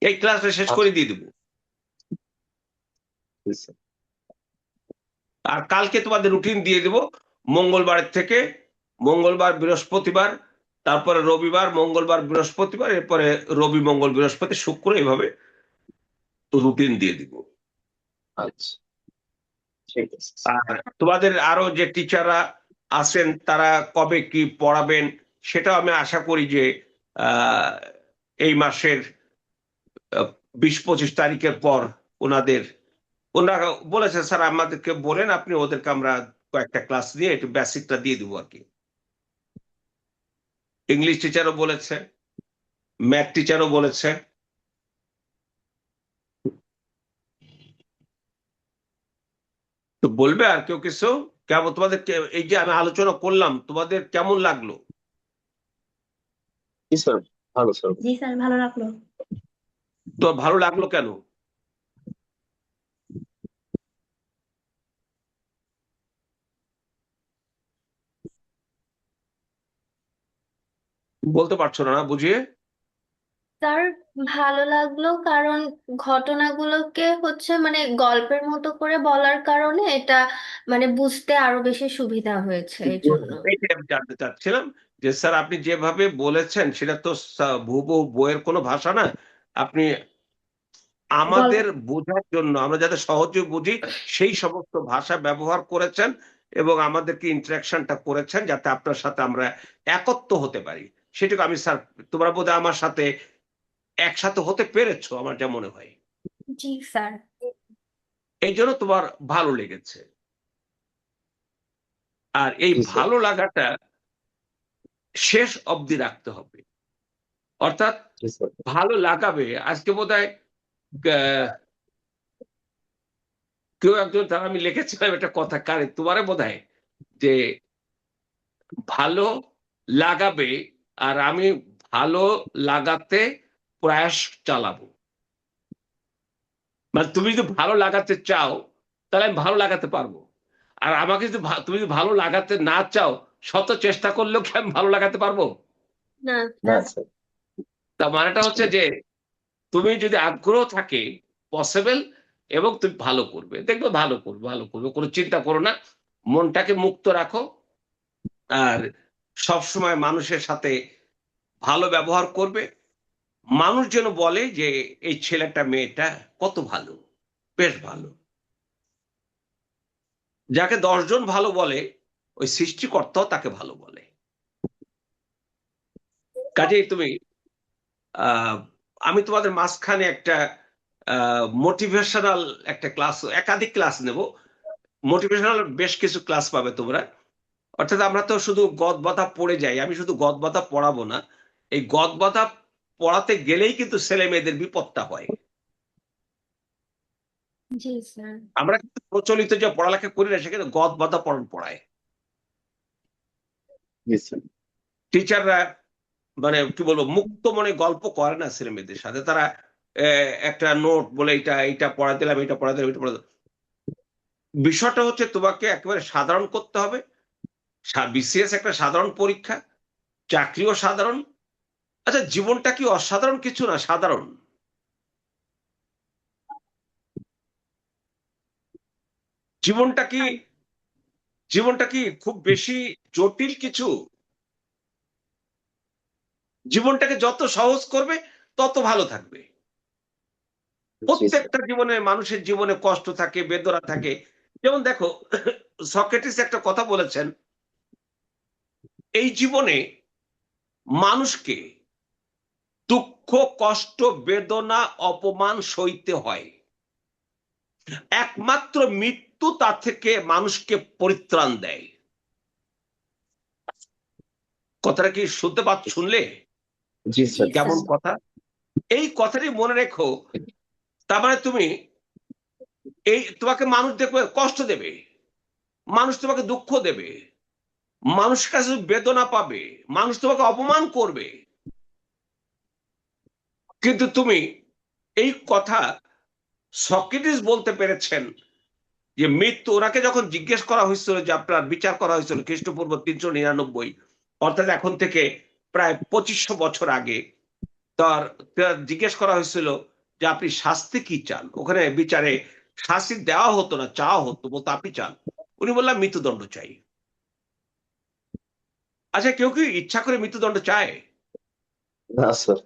এই ক্লাসটা শেষ করে আচ্ছা, দিয়ে দেবো। ঠিক স্যার। আর কালকে তোমাদের রুটিন দিয়ে দেবো, মঙ্গলবার থেকে, মঙ্গলবার বৃহস্পতিবার, তারপরে রবিবার, মঙ্গলবার বৃহস্পতিবার, এরপরে রবি মঙ্গল বৃহস্পতি শুক্র, এভাবে রুটিন দিয়ে দিব। আচ্ছা, ঠিক আছে। আর তোমাদের আরো যে টিচাররা আছেন তারা কবে কি পড়াবেন সেটাও আমি আশা করি যে আহ, এই মাসের 20-25 তারিখের পর ওনারা বলেছে, স্যার আমাদেরকে বলেন, আপনি ওদেরকে আমরা কয়েকটা ক্লাস দিয়ে একটু বেসিকটা দিয়ে দিব আর কি। ইংলিশ টিচারও বলেছে, ম্যাথ টিচারও বলেছে। তো বলবে আর কেউ কিছু? কেমন তোমাদের, এই যে আমি আলোচনা করলাম, তোমাদের কেমন লাগলো? জি স্যার, ভালো স্যার। জি স্যার, ভালো লাগলো। তো ভালো লাগলো কেন? বলতে পারছো না বুঝিয়ে? স্যার, ভালো লাগলো কারণ ঘটনাগুলোকে হচ্ছে মানে গল্পের মতো করে বলার কারণে এটা মানে বুঝতে আরো বেশি সুবিধা হয়েছে এই জন্য। এইটাই আমি জানতে চাচ্ছিলাম যে স্যার আপনি যেভাবে বলেছেন সেটা তো হুবহু বইয়ের কোনো ভাষা না। আপনি আমাদের বোঝার জন্য, আমরা যাতে সহজে বুঝি সেই সমস্ত ভাষা ব্যবহার করেছেন এবং আমাদেরকে ইন্টারাকশনটা করেছেন যাতে আপনার সাথে আমরা একত্র হতে পারি। সেটুকু আমি স্যার, তোমরা বোধহয় আমার সাথে একসাথে হতে পেরেছো আমার যা মনে হয়, জি স্যার। এই জন্য তোমার ভালো লেগেছে। আর এই জি স্যার। ভালো লাগাটা শেষ অবধি রাখতে হবে, অর্থাৎ জি স্যার। ভালো লাগাবে। আজকে বোধহয় কেউ একজন, তার আমি লিখেছিলাম একটা কথা, কারে তোমারে বোধহয়, যে ভালো লাগাবে আর আমি ভালো লাগাতে প্রয়াস চালাবো। মানে তুমি যদি ভালো লাগাতে চাও তাহলে আমি ভালো লাগাতে পারবো, আর আমাকে যদি তুমি যদি ভালো লাগাতে না চাও, শত চেষ্টা করলেও কি আমি ভালো লাগাতে পারবো? না না স্যার। স্যার। তা মানেটা হচ্ছে যে তুমি যদি আগ্রহ থাকে পসিবল, এবং তুমি ভালো করবে, দেখবে ভালো করবে, ভালো করবে, কোনো চিন্তা করো না, মনটাকে মুক্ত রাখো। আর সবসময় মানুষের সাথে ভালো ব্যবহার করবে, মানুষ যেন বলে যে এই ছেলেটা মেয়েটা কত ভালো, বেশ ভালো। যাকে 10 জন ভালো বলে, ওই সৃষ্টিকর্তাও তাকে ভালো বলে। কাজেই তুমি আমি তোমাদের মাঝখানে একটা মোটিভেশনাল একটা ক্লাস, একাধিক ক্লাস নেব, মোটিভেশনাল বেশ কিছু ক্লাস পাবে তোমরা। অর্থাৎ আমরা তো শুধু গদবাঁধা পড়ে যাই, আমি শুধু গদবাঁধা পড়াবো না, এই গদবাঁধা পড়াতে গেলেই কিন্তু ছেলে মেয়েদের বিপদটা হয়। জি স্যার। আমরা কিন্তু প্রচলিত যে পড়ালেখা করি না, সেখানে গদবাঁধা পড়ায় জি স্যার। টিচাররা। মানে কি বলবো, মুক্ত মনে গল্প করে না ছেলে মেয়েদের সাথে। তারা একটা নোট বলে এটা এটা পড়া দিলাম, এটা পড়া দিলাম, এটা পড়া দিলাম। বিষয়টা হচ্ছে তোমাকে একেবারে সাধারণ করতে হবে। বিসিএস একটা সাধারণ পরীক্ষা, চাকরিও সাধারণ। আচ্ছা, জীবনটা কি অসাধারণ কিছু না? সাধারণ। জীবনটা কি জীবনটা কি খুব বেশি জটিল কিছু? জীবনটাকে যত সহজ করবে তত ভালো থাকবে। জি স্যার। প্রত্যেকটা জীবনে, মানুষের জীবনে কষ্ট থাকে, বেদনা থাকে। যেমন দেখো, সক্রেটিস একটা কথা বলেছেন, এই জীবনে মানুষকে দুঃখ দুঃখ কষ্ট বেদনা অপমান সইতে হয়, একমাত্র মৃত্যু তা থেকে মানুষকে পরিত্রাণ দেয়। কথাটা কি শুনলে জি স্যার। জি কেমন স্যার। কথা? এই কথাটি মনে রেখো। তার মানে তুমি তোমাকে মানুষ দেখবে কষ্ট দেবে, মানুষ তোমাকে দুঃখ দেবে, মানুষের কাছে বেদনা পাবে, মানুষ তোমাকে অপমান করবে, কিন্তু তুমি এই কথা সক্রেটিস বলতে পেরেছেন যে মৃত্যু, ওনাকে যখন জিজ্ঞেস করা হয়েছিল যে আপনার বিচার করা হয়েছিল খ্রিস্টপূর্ব 399, অর্থাৎ এখন থেকে প্রায় 2500 বছর আগে, তার জিজ্ঞেস করা হয়েছিল যে আপনি শাস্তি কি চান। ওখানে বিচারে শাস্তি দেওয়া হতো না, চাওয়া হতো, বলতো আপনি চান। উনি বললাম মৃত্যুদণ্ড চাই। আচ্ছা, কেউ কি ইচ্ছা করে মৃত্যুদণ্ড চায়? না স্যার।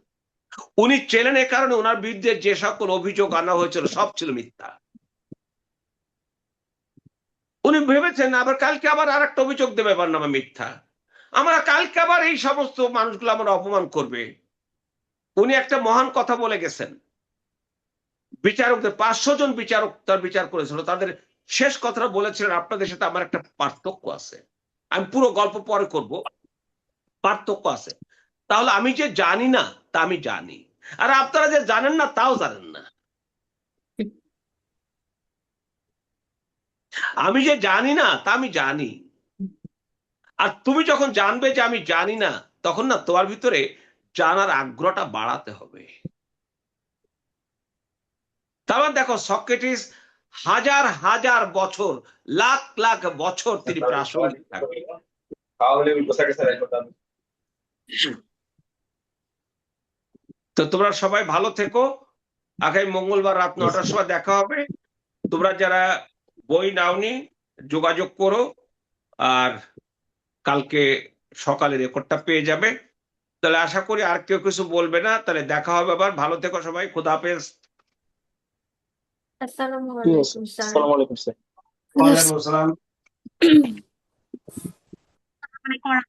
উনি চেনেন, এ কারণে ওনার বিরুদ্ধে যে সকল অভিযোগ আনা হয়েছিল সব ছিল মিথ্যা। উনি ভেবেছেন আবার কালকে আবার আর একটা অভিযোগ দেবে, এবার নামে মিথ্যা, আমরা কালকে আবার এই সমস্ত মানুষগুলো আমরা অপমান করবে। উনি একটা মহান কথা বলে গেছেন, বিচারকদের 500 জন বিচারক তার বিচার করেছিল, তাদের শেষ কথাটা বলেছিলেন আপনাদের সাথে আমার একটা পার্থক্য আছে, আমি পুরো গল্প পরে করব, পার্থক্য আছে। তাহলে আমি যে জানি না তা আমি জানি, আর আপনারা যে জানেন না তাও জানেন না। আমি যে জানি না তা আমি জানি। আর তুমি যখন জানবে যে আমি জানি না, তখন না তোমার ভিতরে জানার আগ্রহটা বাড়াতে হবে। তারপর দেখো সক্রেটিস হাজার হাজার বছর, লাখ লাখ বছর তিনি প্রাসঙ্গিক থাকবে। তো তোমরা সবাই ভালো থেকো। আগামী মঙ্গলবার রাত 9টার সময় দেখা হবে। তোমরা যারা বই নাওনি যোগাযোগ করো, আর কালকে সকালে রেকর্ডটা পেয়ে যাবে। তাহলে আশা করি আর কেউ কিছু বলবে না। তাহলে দেখা হবে আবার। ভালো থেকো সবাই, খোদা হাফেজ। আসসালামু ঠিক আছে, আলাইকুম স্যার। আসসালামু আলাইকুম স্যার। ওয়ালাইকুম আসসালাম। মানে করা